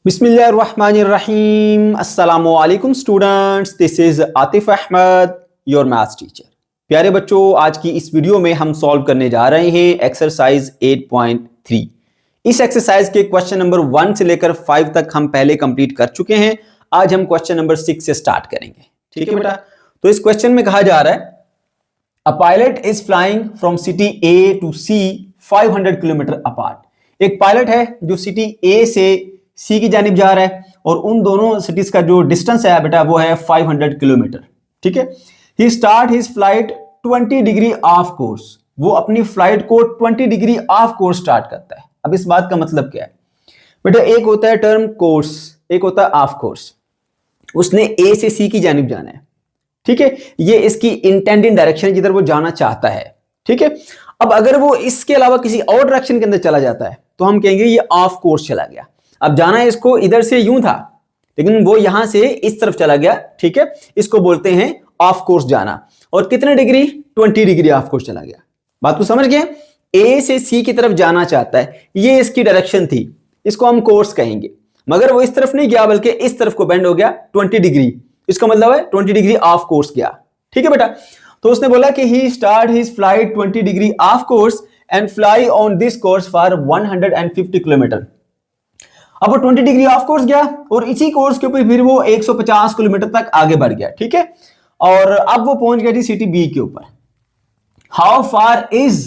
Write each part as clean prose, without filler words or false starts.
बिस्मिल्लाहिर्रहमानिर्रहीम। अस्सलामुअलैकुम students, this is Atif Ahmad, your maths teacher. प्यारे बच्चों, आज की इस वीडियो में हम सॉल्व करने जा रहे हैं एक्सरसाइज 8.3। इस एक्सरसाइज के क्वेश्चन नंबर 1 से लेकर 5 तक हम पहले कंप्लीट कर चुके हैं। आज हम क्वेश्चन नंबर 6 से स्टार्ट करेंगे। ठीक है बेटा। तो इस क्वेश्चन में कहा जा रहा है, a pilot is flying from city A to C 500 kilometre apart. एक पायलट है जो सिटी ए से सी की जानिब जा रहा है और उन दोनों सिटीज का जो डिस्टेंस है बेटा वो है 500 किलोमीटर। ठीक है। He start his flight 20 degree off course. वो अपनी फ्लाइट को 20 डिग्री ऑफ कोर्स स्टार्ट करता है। अब इस बात का मतलब क्या है बेटा, एक होता है टर्म कोर्स, एक होता है ऑफ कोर्स। उसने ए से सी की जानिब जाना है। ठीक है, ये इसकी इंटेंडेड डायरेक्शन जिधर वो जाना चाहता है। ठीक है। अब अगर वो इसके अलावा किसी और डायरेक्शन के अंदर चला जाता है तो हम कहेंगे ये ऑफ कोर्स चला गया। अब जाना है इसको इधर से यूं था, लेकिन वो यहां से इस तरफ चला गया। ठीक है, इसको बोलते हैं ऑफ कोर्स जाना। और कितने डिग्री? 20 डिग्री ऑफ कोर्स चला गया। बात को समझ गए? ए से सी की तरफ जाना चाहता है, ये इसकी डायरेक्शन थी, इसको हम कोर्स कहेंगे। मगर वो इस तरफ नहीं गया बल्कि इस तरफ को बेंड हो गया 20 डिग्री। इसका मतलब है 20 डिग्री ऑफ कोर्स गया। ठीक है बेटा। तो उसने बोला कि he start his flight 20 degree off course and fly on this course for 150 kilometre. अब वो 20 डिग्री ऑफ कोर्स गया और इसी कोर्स के ऊपर फिर वो 150 किलोमीटर तक आगे बढ़ गया। ठीक है। और अब वो पहुंच गया थी सिटी बी के ऊपर। How far is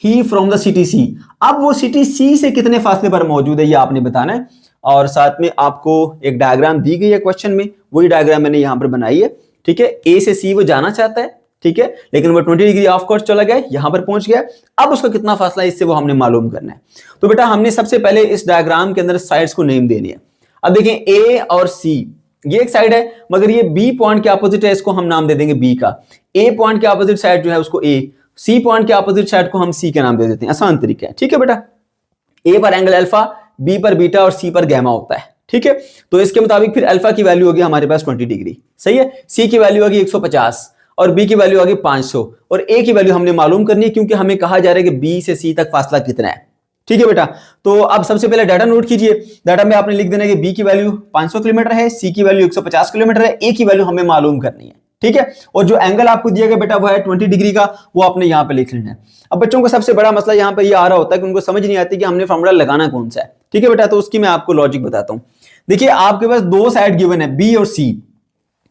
he from the city C. अब वो सिटी सी से कितने फासले पर मौजूद है ये आपने बताना है। और साथ में आपको एक डायग्राम दी गई है क्वेश्चन में, वही डायग्राम मैंने यहां पर बनाई है। ठीक है। ए से सी वो जाना चाहता है, ठीक है, लेकिन वो 20 डिग्री ऑफ कोर्स चला गया, यहां पर पहुंच गया। अब उसका कितना फासला है इससे वो हमने मालूम करना है। तो बेटा हमने सबसे पहले इस डायग्राम के अंदर साइड्स को नेम देनी है। अब देखें ए और सी, ये एक साइड है मगर ये बी पॉइंट के अपोजिट है, इसको हम नाम दे देंगे बी का। ए पॉइंट के अपोजिट साइड जो है उसको ए, सी पॉइंट के अपोजिट साइड को हम सी के नाम दे देते हैं। आसान तरीका है। ठीक है बेटा। ए पर एंगल अल्फा, बी पर बीटा और सी पर गैमा होता है। ठीक है। तो इसके मुताबिक फिर अल्फा की वैल्यू होगी हमारे पास 20 डिग्री। सही है। सी की वैल्यू होगी 150 और बी की वैल्यू आ गई 500 और ए की वैल्यू हमने मालूम करनी है क्योंकि हमें कहा जा रहा है कि बी से सी तक फासला कितना है। ठीक है बेटा। तो अब सबसे पहले डाटा नोट कीजिए। डाटा में आपने लिख देना है कि बी की वैल्यू 500 किलोमीटर है, सी की वैल्यू 150 किलोमीटर है, ए की वैल्यू हमें मालूम करनी है। ठीक है। और जो एंगल आपको दिया गया बेटा वो है 20 डिग्री का, वो आपने यहां पे लिख लेना है। अब बच्चों को सबसे बड़ा मसला यहां पे ये आ रहा होता है कि उनको समझ नहीं आती कि हमने फॉर्मूला लगाना कौन सा है। ठीक है बेटा। तो उसकी मैं आपको लॉजिक बताता हूं। देखिए आपके पास दो साइड गिवन है, बी और सी।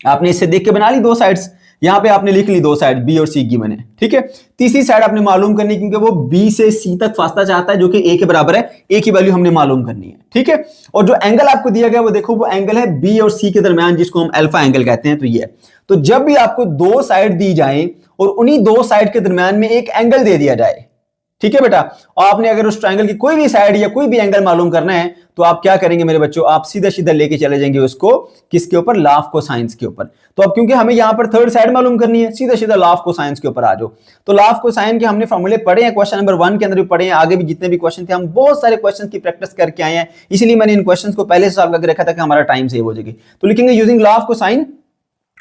आपने इससे देख के बना ली दो साइड्स, यहां पे आपने लिख ली दो साइड बी और सी गिवन है। ठीक है। तीसरी साइड आपने मालूम करनी क्योंकि वो बी से सी तक फासला चाहता है जो कि ए के बराबर है। ए की वैल्यू हमने मालूम करनी है। ठीक है। और जो एंगल आपको दिया गया वो देखो, वो एंगल है बी और सी के दरमियान, जिसको हम अल्फा एंगल कहते हैं। तो ये है। तो जब भी आपको दो साइड दी जाए और उन्हीं दो साइड के दरमियान में एक एंगल दे दिया जाए, ठीक है बेटा, और आपने अगर उस ट्रायंगल की कोई भी साइड या कोई भी एंगल मालूम करना है तो आप क्या करेंगे मेरे बच्चों, आप सीधा सीधा लेके चले जाएंगे उसको किसके ऊपर, लॉ ऑफ कोसाइंस के ऊपर। तो अब क्योंकि हमें यहां पर थर्ड साइड मालूम करनी है, सीधा सीधा लॉ ऑफ कोसाइंस के ऊपर आ जाओ। तो लॉ ऑफ कोसाइन के हमने फॉर्मूले पढ़े हैं, क्वेश्चन नंबर 1 के अंदर भी पढ़े हैं, आगे भी जितने भी क्वेश्चन थे हम बहुत सारे क्वेश्चन की प्रैक्टिस करके आए हैं, इसलिए मैंने इन क्वेश्चन को पहले से सॉल्व करके रखा था कि हमारा टाइम सेव हो जाएगी। तो लिखेंगे यूजिंग लॉ ऑफ कोसाइन,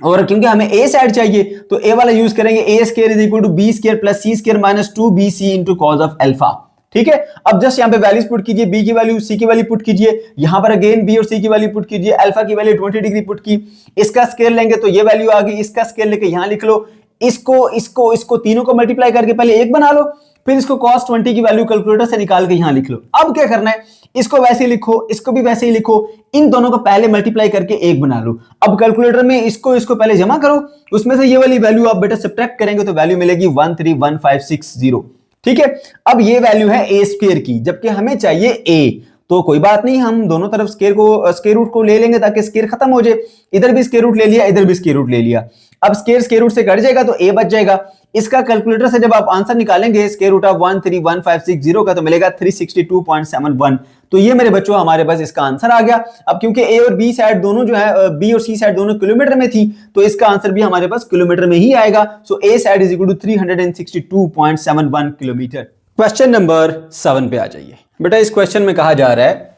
और क्योंकि हमें ए साइड चाहिए तो ए वाला यूज करेंगे, A square is equal to B square plus C square minus 2bc into cos of alpha. ठीक है। अब जस्ट यहां पे वैल्यूज पुट कीजिए, बी की वैल्यू सी की वैल्यू पुट कीजिए, यहां पर अगेन बी और सी की वैल्यू पुट कीजिए, अल्फा की वैल्यू 20 डिग्री पुट की, इसका स्केल लेंगे तो ये वैल्यू आ गई, इसका स्केल लेके यहां लिख लो, इसको तीनों को मल्टीप्लाई करके पहले एक बना लो, फिर इसको cos 20 की वैल्यू कैलकुलेटर से निकाल के यहां लिख लो। अब क्या करना है, इसको वैसे ही लिखो, इसको भी वैसे ही लिखो, इन दोनों को पहले मल्टीप्लाई करके एक बना लो। अब कैलकुलेटर में इसको पहले जमा करो, उसमें से ये वाली वैल्यू आप बेटा सब्ट्रैक्ट करेंगे तो वैल्यू मिलेगी 131560। ठीक है। अब ये वैल्यू है ए स्क्वायर की, जबकि हमें चाहिए ए। तो कोई बात नहीं, हम दोनों तरफ स्क्वायर रूट को ले लेंगे ताकि स्क्वायर खत्म हो जाए। इधर भी स्क्वायर रूट ले लिया, इधर भी स्क्वायर रूट ले लिया। अब स्क्वायर रूट से कट जाएगा तो ए बच जाएगा। इसका कैलकुलेटर से जब आप आंसर निकालेंगे स्क्वायर रूट ऑफ 131560 का तो मिलेगा 362.71। तो ये मेरे बच्चों हमारे पास इसका आंसर आ गया। अब क्योंकि ए और बी साइड दोनों जो है, बी और सी साइड दोनों किलोमीटर में थी, तो इसका आंसर भी हमारे पास किलोमीटर में ही आएगा। So A side is equal to 362.71 kilometre. Question number 7 पे आ जाइए बेटा। इस क्वेश्चन में कहा जा रहा है,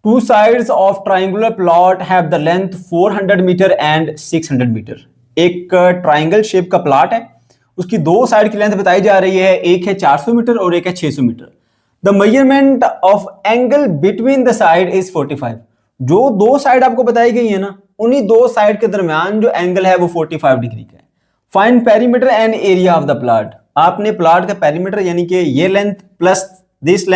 two sides of triangular plot have the length 400 metre and 600 metre. एक ट्राइंगल शेप का प्लॉट है, उसकी दो साइड की लेंथ बताई जा रही है, एक है 400 मीटर और एक है 600 मीटर। The measurement of angle between the side is 45। जो दो साइड आपको बताई गई है ना, उन्हीं दो साइड के दरमियान जो एंगल है वो 45 डिग्री का है। Find perimeter and area of the plot. आपने प्लॉट का पेरीमीटर यानी कि ये लेंथ प्लस दिस,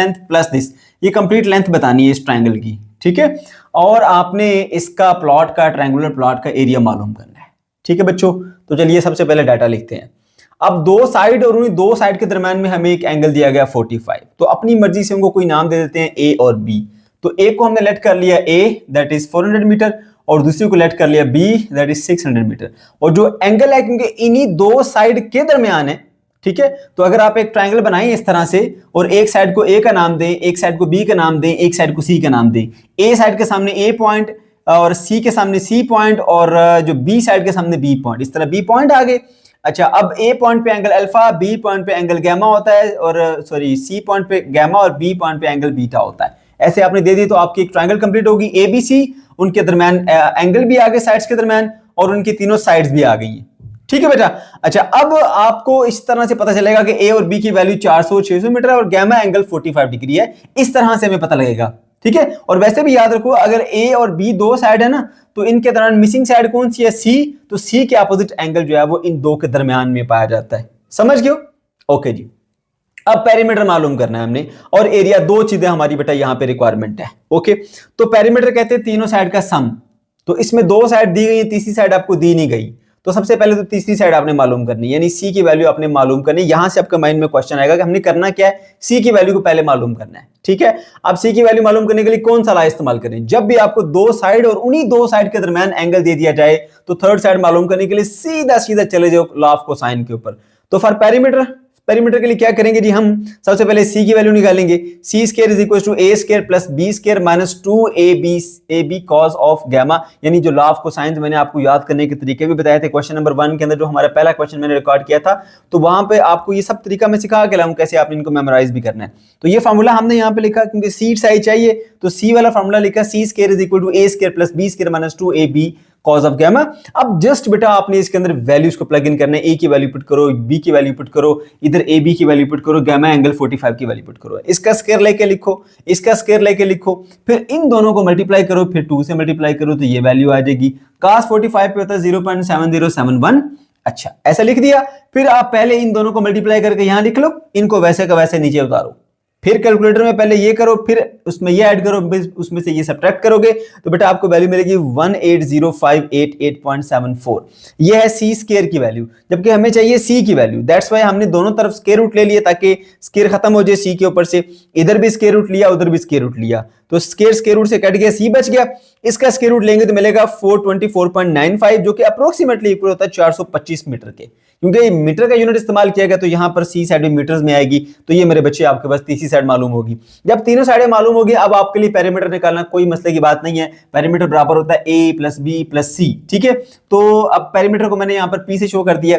ये कंप्लीट लेंथ बतानी है इस ट्रायंगल की, ठीक है। और आपने इसका प्लॉट का, ट्रायंगुलर प्लॉट का एरिया मालूम करना है, ठीक है बच्चों। तो चलिए सबसे पहले डाटा लिखते हैं। अब दो साइड और उन्हीं दो साइड के दरमियान में हमें एक एंगल दिया गया 45, तो अपनी मर्जी से उनको कोई नाम दे देते हैं ए और बी। तो ए को हमने लेट कर लिया ए, दैट इज 400 मीटर, और दूसरी को लेट कर लिया बी, दैट इज 600 मीटर। और जो एंगल है क्योंकि इन्हीं दो साइड के दरमियान है, ठीक है, तो अगर आप एक ट्रायंगल बनाएं इस तरह से और एक साइड को ए का नाम दें, एक साइड को बी का नाम दें, एक साइड को सी का नाम दें, ए साइड के सामने ए पॉइंट और सी के सामने सी पॉइंट और जो बी साइड के सामने बी पॉइंट, इस तरह बी पॉइंट आ गए। अच्छा, अब ए पॉइंट पे एंगल अल्फा, बी पॉइंट पे एंगल गामा होता है, और सॉरी सी पॉइंट पे गामा और बी पॉइंट पे एंगल बीटा होता है। ऐसे आपने दे दी तो आपकी एक ट्रायंगल कंप्लीट होगी। ए बी सी, उनके दरमियान एंगल भी आ गए साइड्स के दरमियान, और उनकी तीनों साइड्स भी आ गई हैं, ठीक है बेटा। अच्छा, अब आपको इस तरह से पता चलेगा कि ए और बी की वैल्यू 400-600 मीटर है और गामा एंगल 45 डिग्री है। इस तरह से हमें पता लगेगा, ठीक है। और वैसे भी याद रखो, अगर ए और बी दो साइड है ना, तो इनके दरमियान मिसिंग साइड कौन सी है? सी। तो सी के अपोजिट एंगल जो है वो इन दो के दरमियान में पाया जाता है। समझ गए? ओके जी। अब पेरीमीटर मालूम करना है हमने, और एरिया, दो चीजें हमारी बेटा यहां पे रिक्वायरमेंट है। ओके, तो पेरीमीटर कहते हैं तीनों साइड का सम। तो इसमें दो साइड दी गई है, तीसरी साइड आपको दी नहीं गई, तो सबसे पहले तो तीसरी साइड आपने मालूम करनी, यानी सी की वैल्यू आपने मालूम करनी। यहां से आपके माइंड में क्वेश्चन आएगा कि हमने करना क्या है, सी की वैल्यू को पहले मालूम करना है, ठीक है। अब सी की वैल्यू मालूम करने के लिए कौन सा लॉ इस्तेमाल करें? जब भी आपको दो साइड और उन्हीं दो साइड के दरमियान एंगल दे दिया जाए, तो थर्ड साइड मालूम करने के लिए सीधा सीधा चले जाओ लॉ ऑफ कोसाइन के ऊपर। तो फॉर पेरीमीटर के लिए क्या करेंगे जी, हम सबसे पहले सी की वैल्यू निकालेंगे। C square is equal to A square plus B square minus 2ab cos of gamma, यानी जो लॉ ऑफ कोसाइन मैंने आपको याद करने के तरीके भी बताए थे क्वेश्चन नंबर 1 के अंदर, जो हमारा पहला क्वेश्चन मैंने रिकॉर्ड किया था, तो वहां पे आपको ये सब तरीका मैं सिखा के लाऊं कैसे आपने इनको मेमोराइज भी करना है। तो ये फार्मूला हमने यहाँ पे लिखा, क्योंकि सी साइज चाहिए तो सी वाला फार्मूला लिखा, C square is equal to A square plus B square minus 2ab cos of gamma. अब जस्ट बेटा आपने इसके अंदर वैल्यूज को प्लग इन करना है, ए की वैल्यू पुट करो, बी की वैल्यू पुट करो, इधर ए बी की वैल्यू पुट करो, गामा एंगल 45 की वैल्यू पुट करो, इसका स्क्वायर लेके लिखो, इसका स्क्वायर लेके लिखो, फिर इन दोनों को मल्टीप्लाई करो, फिर 2 से मल्टीप्लाई करो तो ये वैल्यू आ जाएगी। cos 45 पे होता है 0.7071। अच्छा, ऐसा लिख दिया। फिर आप पहले इन दोनों को मल्टीप्लाई करके यहां लिख लो, इनको वैसे का वैसे नीचे उतारो, फिर कैलकुलेटर में पहले ये करो, फिर उसमें ये ऐड करो, उसमें से ये सब्ट्रैक्ट करोगे तो बेटा आपको वैल्यू मिलेगी 180,588.74। ये है सी स्क्वायर की वैल्यू, जबकि हमें चाहिए सी की वैल्यू। दैट्स वाई हमने दोनों तरफ स्क्वायर रूट ले लिए ताकि स्क्वायर खत्म हो जाए सी के ऊपर से। इधर भी स्क्वायर रूट लिया, उधर भी स्क्वायर रूट लिया, तो स्क्वायर रूट से कट गया, सी बच गया। इसका स्क्वायर रूट लेंगे तो मिलेगा 424.95, जो कि अप्रोक्सीमेटली इक्वल होता है 425 मीटर के। क्योंकि मीटर का यूनिट इस्तेमाल किया गया तो यहां पर सी साइड भी मीटर्स में आएगी, तो ये मेरे बच्चे आपके पास तीसरी साइड मालूम होगी। जब तीनों साइडें मालूम होगी, अब आपके लिए पेरीमीटर निकालना कोई मसले की बात नहीं है। पेरीमीटर बराबर होता है ए प्लस बी प्लस सी, ठीक है। तो अब पेरीमीटर को मैंने यहां पर पी से शो कर दिया,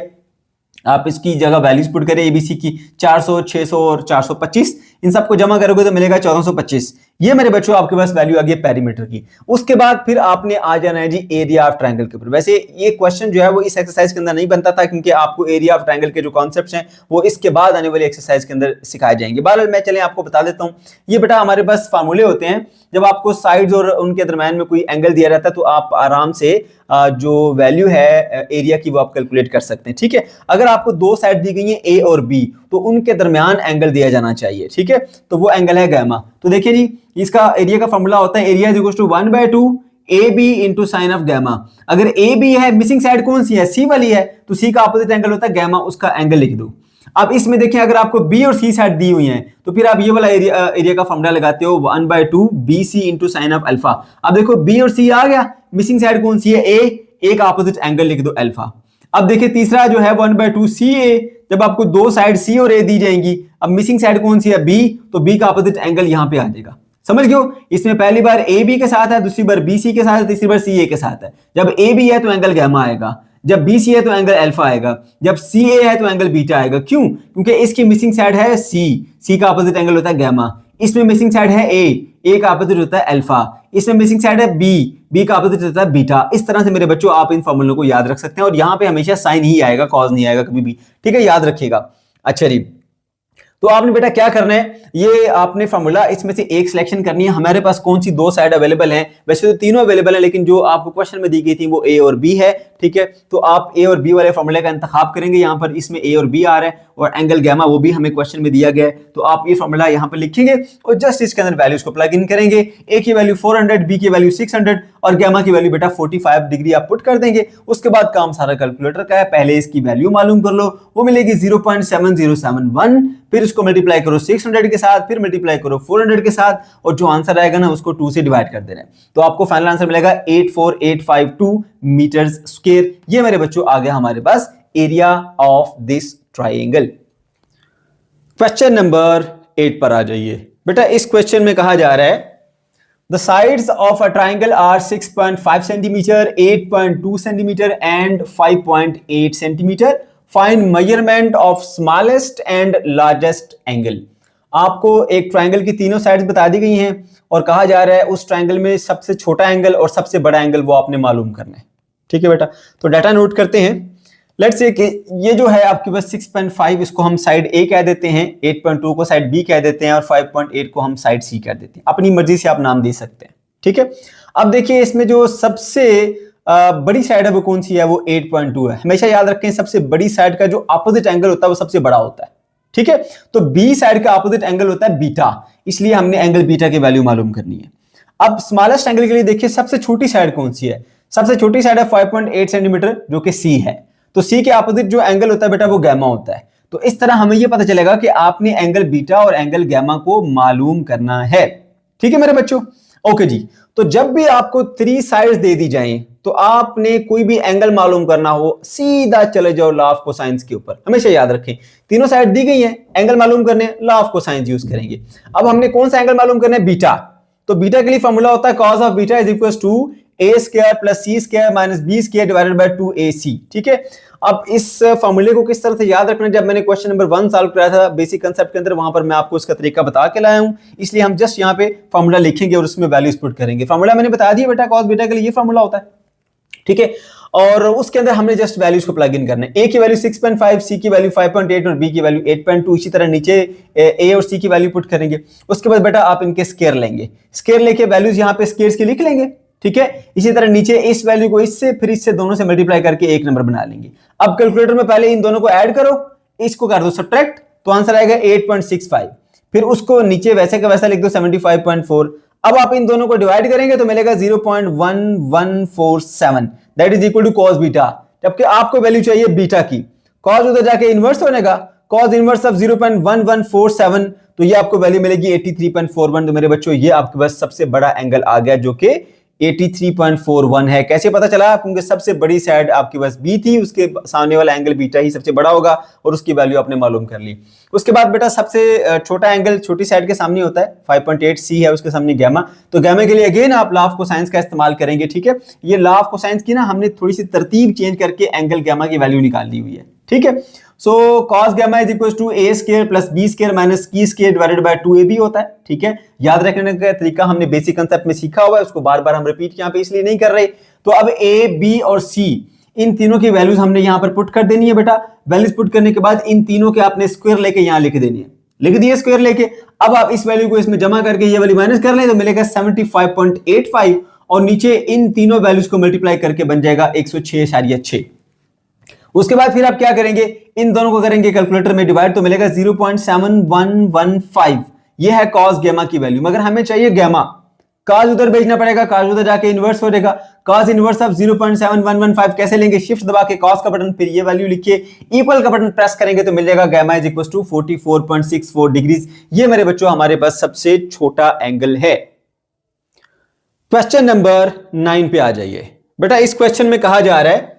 आप इसकी जगह वैल्यूज पुट करें एबीसी की, 400, 600 और 425, इन सबको जमा करोगे तो मिलेगा 1425। ये मेरे बच्चों आपके पास वैल्यू आ गई पेरीमीटर की। उसके बाद फिर आपने आ जाना है जी एरिया ऑफ ट्रायंगल के ऊपर। वैसे ये क्वेश्चन जो है वो इस एक्सरसाइज के अंदर नहीं बनता था, क्योंकि आपको एरिया ऑफ ट्रायंगल के जो कॉन्सेप्ट्स हैं वो इसके बाद आने वाली एक्सरसाइज के अंदर सिखाए जाएंगे। बहरहाल मैं चलें आपको बता देता हूँ। ये बेटा हमारे पास फार्मूले होते हैं, जब आपको साइड्स और उनके दरम्यान में कोई एंगल दिया रहता है तो आप आराम से जो वैल्यू है एरिया की वो आप कैलकुलेट कर सकते हैं, ठीक है। अगर आपको दो साइड दी गई है ए और बी, तो उनके दरमियान एंगल दिया जाना चाहिए, ठीक है। तो वो एंगल है गामा। तो देखिए जी, इसका एरिया का फॉर्मूला होता है area is equal to 1/2 AB into sine of gamma. अगर ए बी है, मिसिंग साइड कौन सी है? सी वाली है, तो सी का अपोजिट एंगल होता है गामा, उसका एंगल लिख दो। अब इसमें देखिए, अगर आपको बी और सी साइड दी हुई है तो फिर आप ये वाला एरिया का फॉर्मूला लगाते हो 1/2 BC into sine of alpha. अब देखो बी और सी आ गया, मिसिंग साइड कौन सी है? ए का अपोजिट एंगल लिख दो अल्फा। अब देखिए तीसरा जो है 1/2 CA, जब आपको दो साइड सी और ए दी जाएंगी, अब मिसिंग साइड कौन सी है? बी, तो बी का अपोजिट एंगल यहां पे आ जाएगा। समझ गए हो? इसमें पहली बार ए बी के साथ है, दूसरी बार बी सी के साथ है, तीसरी बार सी ए के साथ है। जब ए बी है तो एंगल गामा आएगा, जब बी सी है तो एंगल अल्फा आएगा, जब सी ए है तो एंगल बीटा आएगा। क्यों? क्योंकि इसकी मिसिंग साइड है सी का अपोजिट एंगल होता है गामा। इसमें मिसिंग साइड है ए का अपोजिट होता है अल्फा। इसमें मिसिंग साइड है बी का अपोजिट होता है बीटा। इस तरह से मेरे बच्चों आप इन फॉर्मूलों को याद रख सकते हैं, और यहां पे हमेशा साइन ही आएगा, कॉज नहीं आएगा कभी भी, ठीक है, याद रखिएगा। अच्छा जी, तो आपने बेटा क्या करना है, ये आपने फॉर्मूला इसमें से एक सिलेक्शन करनी है। हमारे पास कौन सी दो साइड अवेलेबल हैं, वैसे तो तीनों अवेलेबल है, लेकिन जो आपको क्वेश्चन में दी गई थी वो ए और बी है, ठीक है। तो आप ए और बी वाले फॉर्मूले का इंतखाब करेंगे। यहाँ पर इसमें ए और बी आ रहा है और एंगल गैमा वो भी हमें क्वेश्चन में दिया गया है। तो आप ये फॉर्मूला यहाँ पर लिखेंगे और जस्ट इसके अंदर वैल्यूज को प्लग इन करेंगे। ए की वैल्यू 400, बी की वैल्यू 600 और गैमा की वैल्यू बेटा 45 डिग्री आप पुट कर देंगे। उसके बाद काम सारा कैलकुलेटर का है, पहले इसकी वैल्यू मालूम कर लो, वो मिलेगी 0.7071, फिर इसको मल्टीप्लाई करो 600 के साथ, फिर मल्टीप्लाई करो 400 के साथ, और जो आंसर आएगा ना उसको 2 से डिवाइड कर देना है। तो आपको फाइनल आंसर मिलेगा 84852 मीटर स्क्वायर। ये मेरे बच्चों आ गया हमारे पास area of this triangle. Question number 8 पर आ जाइए बेटा। इस क्वेश्चन में कहा जा रहा है the sides of a triangle are 6.5 centimetre, 8.2 centimetre and 5.8 centimetre. Find measurement of smallest and largest angle. आपको एक ट्राइंगल की तीनों साइड्स बता दी गई हैं और कहा जा रहा है उस ट्राइंगल में सबसे छोटा एंगल और सबसे बड़ा एंगल वो आपने मालूम करना है, ठीक है बेटा। तो डाटा नोट करते हैं। लेट्स से कि ये जो है आपके पास 6.5, इसको हम साइड ए कह देते हैं, 8.2 को साइड बी कह देते हैं और 5.8 को हम साइड सी कह देते हैं। अपनी मर्जी से आप नाम दे सकते हैं, ठीक है। अब देखिए इसमें जो सबसे बड़ी साइड है वो कौन सी है, वो 8.2 है। हमेशा याद रखें सबसे बड़ी साइड का जो अपोजिट एंगल होता है वो सबसे बड़ा होता है, ठीक है। तो बी साइड का अपोजिट एंगल होता है बीटा, इसलिए हमने एंगल बीटा की वैल्यू मालूम करनी है। अब स्मॉलेस्ट एंगल के लिए देखिए सबसे छोटी साइड कौन सी है, सबसे छोटी साइड है 5.8 सेंटीमीटर जो कि सी है। तो सी के अपोजिट जो एंगल होता है बेटा वो गैमा होता है। तो इस तरह हमें यह पता चलेगा कि आपने एंगल बीटा और एंगल गैमा को मालूम करना है, ठीक है मेरे बच्चों। ओके जी। तो जब भी आपको 3 साइड्स दे दी जाएं तो आपने कोई भी एंगल मालूम करना हो सीधा चले जाओ लॉ ऑफ कोसाइंस के ऊपर। हमेशा याद रखें तीनों साइड दी गई हैं, एंगल मालूम करने लॉ ऑफ कोसाइंस यूज करेंगे। अब हमने कौन सा एंगल मालूम करना है, बीटा। तो बीटा के लिए फॉर्मूला होता है cos of beta is equal to a square plus c square minus b square divided by 2ac, ठीक है। अब इस फॉर्मूले को किस तरह से याद रखना है, जब मैंने क्वेश्चन नंबर 1 सॉल्व कराया था बेसिक कांसेप्ट के अंदर, वहां पर मैं आपको इसका तरीका बता के लाया हूं, इसलिए हम जस्ट यहां पे फॉर्मूला लिखेंगे और उसमें वैल्यूज पुट करेंगे। फॉर्मूला मैंने बता दिया बेटा, cos बीटा के लिए ये फॉर्मूला होता है, ठीक है। और उसके अंदर हमने जस्ट वैल्यूज को प्लग इन करना है। a की वैल्यू 6.5, c की वैल्यू 5.8 और b की वैल्यू 8.2। इसी तरह नीचे a और c की वैल्यू पुट करेंगे। उसके बाद बेटा आप इनके स्क्वायर लेंगे, स्क्वायर लेके वैल्यूज यहाँ पे स्क्वायर्स के लिख लेंगे, ठीक है। इसी तरह नीचे इस वैल्यू को इससे फिर इससे दोनों से मल्टीप्लाई करके एक नंबर बना लेंगे। अब कैलकुलेटर में पहले इन दोनों को ऐड करो, इसको कर दो सब्ट्रैक्ट, तो आंसर आएगा 8.65। फिर उसको नीचे वैसे का वैसा लिख दो 75.4। अब आप इन दोनों को डिवाइड करेंगे तो मिलेगा 0.1147, that is equal to cos beta. जबकि आपको वैल्यू चाहिए बीटा की, cos उधर जाके इनवर्स बनेगा, cos इनवर्स ऑफ 0.1147, तो ये आपको वैल्यू मिलेगी 83.41। तो मेरे बच्चों ये आपके पास सबसे बड़ा एंगल आ गया जो कि 83.41 है। कैसे पता चला, क्योंकि सबसे बड़ी साइड आपके पास बी थी, उसके सामने वाला एंगल बीटा ही सबसे बड़ा होगा और उसकी वैल्यू आपने मालूम कर ली। उसके बाद बेटा सबसे छोटा एंगल छोटी साइड के सामने होता है, 5.8 सी है, उसके सामने गैमा। तो गैमा के लिए अगेन आप लॉ ऑफ कोसाइंस का इस्तेमाल करेंगे, ठीक है। ये लॉ ऑफ कोसाइंस की ना हमने थोड़ी सी तरतीब चेंज करके एंगल गैमा की वैल्यू निकाल दी हुई है, ठीक है। So cos gamma is equal to a square plus b square minus c square divided by 2ab होता है, ठीक है। याद रखने का तरीका हमने बेसिक कांसेप्ट में सीखा हुआ है, उसको बार बार हम रिपीट यहाँ पे इसलिए नहीं कर रहे। तो अब a, b और c इन तीनों की वैल्यूज हमने यहाँ पर पुट कर देनी है बेटा। वैल्यूज पुट करने के बाद इन तीनों के आपने स्क्वायर लेके यहाँ लिख देनी है, लिख दिए स्क्वायर लेके। अब आप इस वैल्यू को इसमें जमा करके ये वाली माइनस कर लें तो मिलेगा 75.85 और नीचे इन तीनों वैल्यूज को मल्टीप्लाई करके बन जाएगा 106.6। उसके बाद फिर आप क्या करेंगे, इन दोनों को करेंगे कैलकुलेटर में डिवाइड तो मिलेगा 0.7115। ये है cos गैमा की वैल्यू, मगर हमें चाहिए गैमा। cos उधर भेजना पड़ेगा, cos उधर जाके इनवर्स हो जाएगा। cos इनवर्स ऑफ 0.7115 कैसे लेंगे, शिफ्ट दबा के cos का बटन, फिर ये वैल्यू लिखिए, इक्वल का बटन प्रेस करेंगे तो मिल जाएगा gamma is equal to 44.64 degrees. ये मेरे बच्चों हमारे पास सबसे छोटा एंगल है। क्वेश्चन नंबर 9 पे आ जाइए बेटा। इस क्वेश्चन में कहा जा रहा है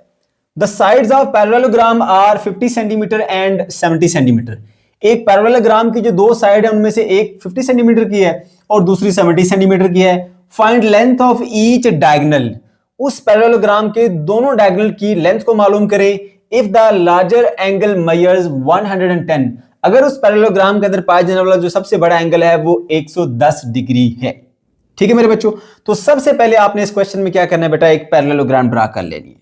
the sides of parallelogram are 50 centimetre and 70 centimetre. एक पैरेललोग्राम की जो दो साइड है उनमें से एक 50 सेंटीमीटर की है और दूसरी 70 सेंटीमीटर की है। Find length of each diagonal. उस पैरेललोग्राम के दोनों डायगोनल की लेंथ को मालूम करें if the larger angle measures 110। अगर उस पैरेललोग्राम के अंदर पाया जाने वाला जो सबसे बड़ा एंगल है वो 110 डिग्री है, ठीक है मेरे बच्चों। तो सबसे पहले आपने इस क्वेश्चन में क्या करना है बेटा, एक पैरेललोग्राम ड्रा कर लेनी है,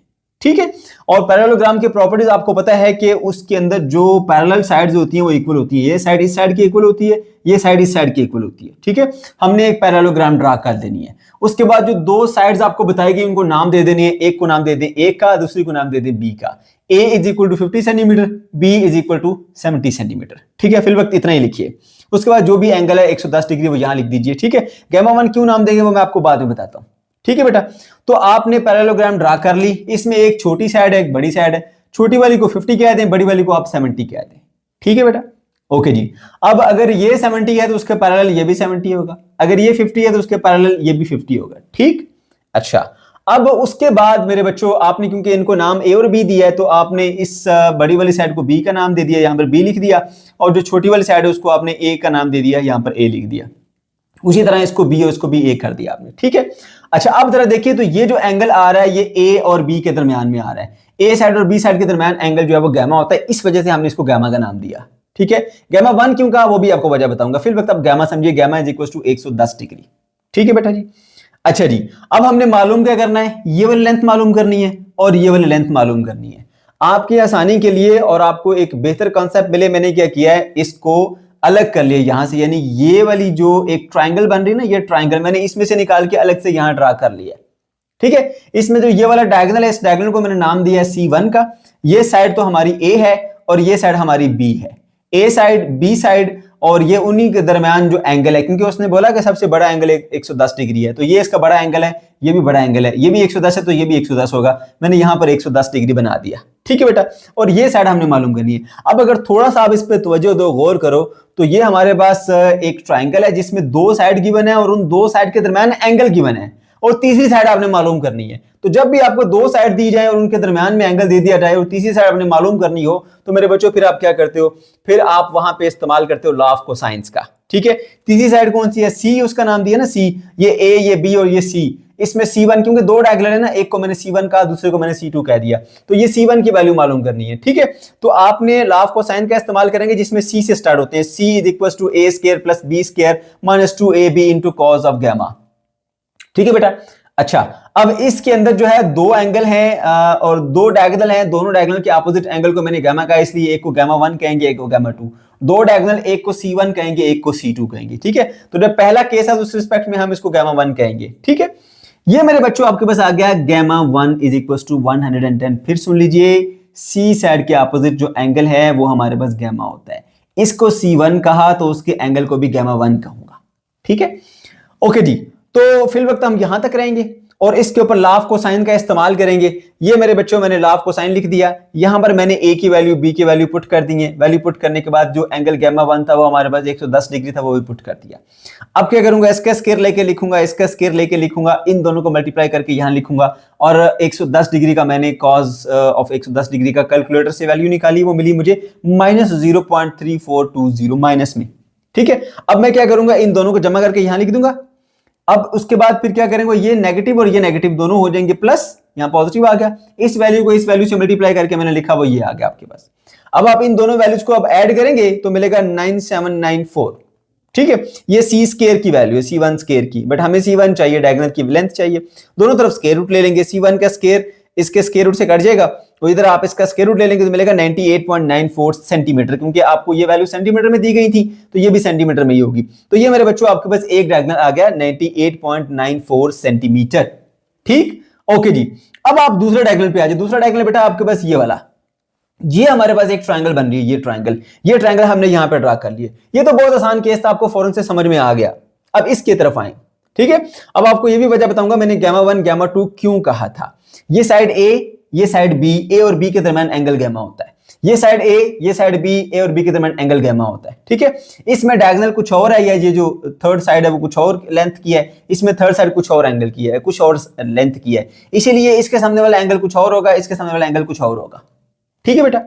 ठीक है। और पैरेललोग्राम के प्रॉपर्टीज आपको पता है कि उसके अंदर जो पैरेलल साइड्स होती हैं वो इक्वल होती है, ये साइड इस साइड की इक्वल होती है, ये साइड इस साइड की इक्वल होती है, ठीक है। हमने एक पैरेललोग्राम ड्रा कर देनी है। उसके बाद जो दो साइड्स आपको बताएगी उनको नाम दे देनी है, एक को नाम दे दें ए का, दूसरी को नाम दे दें बी का। A is equal to 50 centimetre, B is equal to 70 centimetre, ठीक है। फिल वक्त इतना ही लिखिए। उसके बाद जो भी एंगल है 110 डिग्री वो यहां लिख दीजिए, ठीक है। गामा 1 क्यों नाम देंगे वो मैं आपको बाद में बताता हूं, ठीक है बेटा। तो आपने पैरेललोग्राम ड्रा कर ली, इसमें एक छोटी साइड है एक बड़ी साइड है, छोटी वाली को 50 कह दें, बड़ी वाली को आप 70 कह दें, ठीक है बेटा। ओके जी। अब अगर ये 70 है तो उसके पैरेलल ये भी 70 होगा, अगर ये 50 है तो उसके पैरेलल ये भी 50 होगा, ठीक। अच्छा, अब उसके बाद मेरे बच्चों आपने क्योंकि इनको नाम ए और बी दिया है तो आपने इस बड़ी वाली साइड को बी का नाम दे दिया, यहां पर बी लिख दिया, और जो छोटी वाली साइड है उसको आपने ए का नाम दे दिया, यहां पर ए लिख दिया। उसी तरह इसको बी और इसको भी ए कर दिया आपने, ठीक है। अच्छा, अब जरा देखिए तो ये जो एंगल आ रहा है ये ए और बी के दरमियान में आ रहा है। ए साइड और बी साइड के दरमियान एंगल जो है वो गामा होता है, इस वजह से हमने इसको गामा का नाम दिया, ठीक है। गामा 1 क्यों कहा वो भी आपको वजह बताऊंगा। फिर वक्त आप गामा समझिए, gamma is equal to 110 degree, ठीक है बेटा जी। अच्छा जी, अब हमने मालूम क्या करना है, ये वाली लेंथ मालूम करनी है और ये वाली लेंथ मालूम करनी है। आपकी आसानी के लिए और आपको एक बेहतर कॉन्सेप्ट मिले, मैंने क्या किया है, इसको अलग कर लिया यहां से, यानी ये वाली जो एक ट्राइंगल बन रही है ना, ये ट्राइंगल मैंने इसमें से निकाल के अलग से यहां ड्रा कर लिया, ठीक है। इसमें जो ये वाला डायगोनल है, इस डायगोनल को मैंने नाम दिया है C1 का। ये साइड तो हमारी A है और ये साइड हमारी B है, A साइड B साइड, और ये उन्हीं के दरमियान जो एंगल है, क्योंकि उसने बोला कि सबसे बड़ा एंगल 110 डिग्री है, तो ये इसका बड़ा एंगल है, ये भी बड़ा एंगल है, ये भी 110 है तो ये भी 110 होगा, मैंने यहां पर 110 डिग्री बना दिया, ठीक है बेटा। और ये साइड हमने मालूम करनी है। अब अगर थोड़ा सा आप इस पे तवज्जो दो, गौर करो, तो ये हमारे पास एक ट्राइंगल है जिसमें दो साइड गिवन है और उन दो साइड के दरमियान एंगल गिवन है, और तीसरी साइड आपने मालूम करनी है। तो जब भी आपको दो साइड दी जाए और उनके दरमियान में एंगल दे दिया जाए और तीसरी साइड आपने मालूम करनी हो, तो मेरे बच्चों फिर आप क्या करते हो, फिर आप वहां पे इस्तेमाल करते हो लॉ ऑफ कोसाइंस का, ठीक है। तीसरी साइड कौन सी है, सी, उसका नाम दिया ना सी, ये ए ये बी और ये सी, इसमें C1 क्योंकि दो डायगोनल है ना, एक को मैंने C1 कहा, दूसरे को मैंने C2 कह दिया, तो ये C1 की वैल्यू मालूम करनी है, ठीक है। तो आपने लॉ ऑफ कोसाइन का इस्तेमाल करेंगे जिसमें C से स्टार्ट होते हैं, C is equal to a square plus b square minus 2ab into cos of gamma, ठीक है बेटा। अच्छा, अब इसके अंदर जो है दो एंगल हैं और दो डायगोनल हैं, दोनों डायगोनल के ऑपोजिट एंगल को मैंने गामा कहा, इसलिए एक को गामा 1 कहेंगे, एक को गामा 2। दो डायगोनल, एक को C1 कहेंगे, एक को C2 कहेंगे, ठीक है। तो जब पहला केस है उस रिस्पेक्ट में हम इसको गामा 1 कहेंगे, ठीक है। ये मेरे बच्चों आपके पास आ गया गामा 1 इज इक्वल टू 110। फिर सुन लीजिए, सी साइड के ऑपोजिट जो एंगल है वो हमारे पास गामा होता है, इसको C1 कहा तो उसके एंगल को भी गामा 1 कहूंगा, ठीक है। ओके जी, तो फिल वक्त हम यहां तक रहेंगे और इसके ऊपर लॉ ऑफ कोसाइन का इस्तेमाल करेंगे। ये मेरे बच्चों मैंने लॉ ऑफ कोसाइन लिख दिया, यहां पर मैंने ए की वैल्यू बी की वैल्यू पुट कर दी है, वैल्यू पुट करने के बाद जो एंगल गामा 1 था वो हमारे पास 110 डिग्री था, वो भी पुट कर दिया। अब क्या करूंगा, इसका स्क्वायर लेके लिखूंगा, इसका स्क्वायर लेके लिखूंगा, इन दोनों को मल्टीप्लाई करके यहां लिखूंगा, और 110 डिग्री का मैंने कॉस ऑफ 110 डिग्री का कैलकुलेटर से वैल्यू निकाली, वो मिली मुझे माइनस 0.3420 माइनस में, ठीक है। अब मैं क्या करूंगा, इन दोनों को जमा करके यहां लिख दूंगा। अब उसके बाद फिर क्या करेंगे, ये नेगेटिव और ये नेगेटिव दोनों हो जाएंगे प्लस, यहां पॉजिटिव आ गया, इस वैल्यू को इस वैल्यू से मल्टीप्लाई करके मैंने लिखा वो ये आ गया आपके पास। अब आप इन दोनों वैल्यूज को अब ऐड करेंगे तो मिलेगा 9794, ठीक है। ये सी स्क्वायर की वैल्यू है, C1 स्क्वायर की, बट हमें C1 चाहिए, डायगोनल की लेंथ चाहिए, दोनों तरफ स्क्वायर रूट ले लेंगे, C1 का स्क्वायर इसके स्क्वायर रूट से कट जाएगा, तो इधर आप इसका स्क्वायर रूट ले लेंगे तो मिलेगा 98.94 सेंटीमीटर, क्योंकि आपको ये वैल्यू सेंटीमीटर में दी गई थी तो ये भी सेंटीमीटर में ही होगी। तो ये मेरे बच्चों आपके पास एक डायगोनल आ गया 98.94 सेंटीमीटर, ठीक। ओके जी, अब आप दूसरे डायगोनल पे आ जाए। दूसरा डायगोनल बेटा आपके पास ये वाला, ये हमारे पास एक ट्रायंगल बन रही है, ये ट्रायंगल हमने यहां पे ड्रा कर लिया। ये तो बहुत आसान केस था, आपको फौरन से समझ में आ गया। अब इसके तरफ आए, ठीक है। अब आपको ये भी वजह बताऊंगा मैंने गामा 1 गामा 2 क्यों कहा था। ये साइड ए, ये साइड बी, ए और बी के दरमियान एंगल गामा होता है, ये साइड ए, ये साइड बी, ए और बी के दरमियान एंगल गामा होता है, ठीक है। इसमें डायगोनल कुछ और है, या ये जो थर्ड साइड है वो कुछ और लेंथ की है, इसमें थर्ड साइड कुछ और एंगल की है, कुछ और लेंथ की है, इसीलिए इसके सामने वाला एंगल कुछ और होगा, इसके सामने वाला एंगल कुछ और होगा, ठीक है बेटा।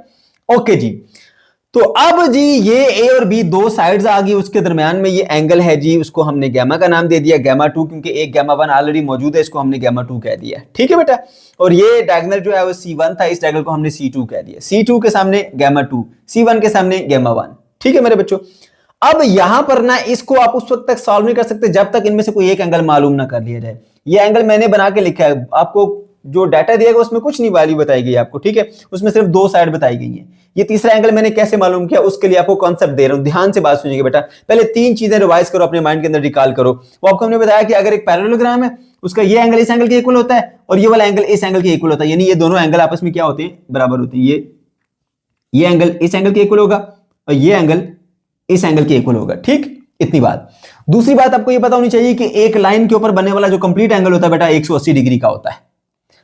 ओके जी, तो अब जी ये ए और बी दो साइड्स आ गई, उसके दरमियान में ये एंगल है जी, उसको हमने गामा का नाम दे दिया गामा 2, क्योंकि एक गामा 1 ऑलरेडी मौजूद है, इसको हमने गामा 2 कह दिया, ठीक है बेटा। और ये डायगोनल जो है वो C1 था, इस डायगोनल को हमने C2 कह दिया, C2 के सामने गामा 2, C1 के सामने गामा 1, ठीक है मेरे बच्चों। अब यहां पर ना इसको आप उस वक्त तक सॉल्व नहीं कर सकते जब तक इनमें से कोई एक एंगल मालूम ना कर लिया जाए। ये एंगल मैंने बना के लिखा है, आपको जो डाटा दिया गया उसमें कुछ नहीं वैल्यू बताई गई आपको, ठीक है, उसमें सिर्फ 2 साइड बताई गई है। ये तीसरा एंगल मैंने कैसे मालूम किया उसके लिए आपको कॉन्सेप्ट दे रहा हूं, ध्यान से बात सुनिएगा बेटा। पहले 3 चीजें रिवाइज करो, अपने माइंड के अंदर रिकॉल करो। वो आपको हमने बताया कि अगर एक पैरेललोग्राम है उसका ये एंगल इस एंगल के इक्वल होता है और ये वाला एंगल इस एंगल के इक्वल होता है, यानी ये दोनों एंगल आपस में क्या होते हैं, बराबर होते हैं। ये एंगल इस एंगल के इक्वल होगा और ये एंगल इस एंगल के इक्वल होगा, ठीक, इतनी बात। दूसरी बात आपको ये पता होनी चाहिए कि एक लाइन के ऊपर बनने वाला जो कंप्लीट एंगल होता है बेटा 180 डिग्री का होता है।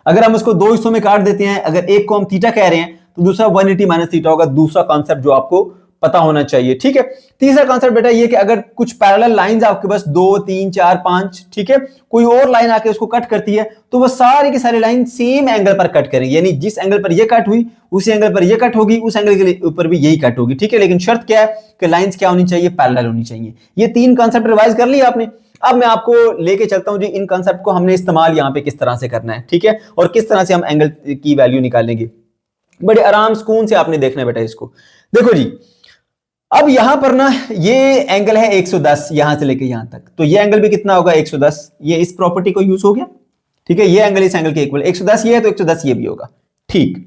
अगर हम उसको 2 हिस्सों में काट देते हैं, अगर एक को हम थीटा कह रहे हैं तो दूसरा 180 माइनस थीटा होगा। दूसरा कॉन्सेप्ट जो आपको पता होना चाहिए, ठीक है। तीसरा कॉन्सेप्ट बेटा ये कि अगर कुछ पैरेलल लाइंस आपके पास 2 3 4 5, ठीक है, कोई और लाइन आके उसको कट करती है तो वो सारी की सारी लाइन सेम एंगल पर कट करेंगे, यानी जिस एंगल पर ये कट हुई उसी एंगल पर ये कट होगी, उस एंगल के ऊपर भी यही कट होगी, ठीक है। लेकिन शर्त क्या है कि लाइंस क्या होनी चाहिए, पैरेलल होनी चाहिए। ये 3 कॉन्सेप्ट रिवाइज कर लिया आपने। अब मैं आपको लेके चलता हूं जी इन कॉन्सेप्ट को हमने इस्तेमाल यहां पे किस तरह से करना है, ठीक है, और किस तरह से हम एंगल की वैल्यू निकालेंगे। बड़े आराम सुकून से आपने देखना है बेटा इसको। देखो जी, अब यहां पर ना ये एंगल है 110 यहां से लेके यहां तक, तो ये एंगल भी कितना होगा 110। ये इस प्रॉपर्टी को यूज हो गया, ठीक है, ये एंगल इस एंगल के इक्वल, 110 ये है तो 110 ये भी होगा, ठीक।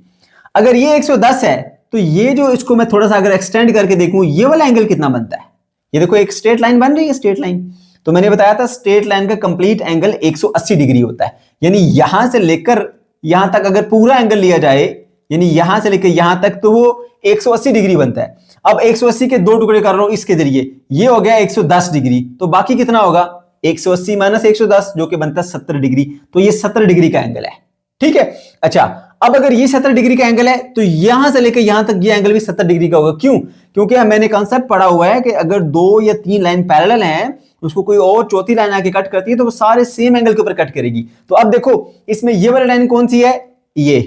अगर ये 110 है तो ये जो इसको मैं थोड़ा सा अगर एक्सटेंड करके देखूं ये वाला एंगल कितना बनता है। ये देखो एक स्ट्रेट लाइन बन रही है, स्ट्रेट लाइन, तो मैंने बताया था स्ट्रेट लाइन का कंप्लीट एंगल 180 डिग्री होता है, यानी यहां से लेकर यहां तक अगर पूरा एंगल लिया जाए, यानी यहां से लेकर यहां तक, तो वो 180 डिग्री बनता है। अब 180 के 2 टुकड़े कर रहा हूं इसके जरिए, ये हो गया 110 डिग्री, तो बाकी कितना होगा 180 माइनस 110 जो कि बनता है 70 डिग्री, तो ये 70 डिग्री का एंगल है, ठीक है। अच्छा, अब अगर ये 70 डिग्री का एंगल है तो यहां से लेकर यहां तक ये एंगल भी 70 डिग्री का होगा। क्यों? क्योंकि मैंने कॉन्सेप्ट पढ़ा हुआ है कि अगर 2 या 3 लाइन पैरेलल हैं, उसको कोई और चौथी लाइन आके कट करती है तो वो सारे सेम एंगल के ऊपर कट करेगी। तो अब देखो इसमें ये वाली लाइन कौन सी है, ये,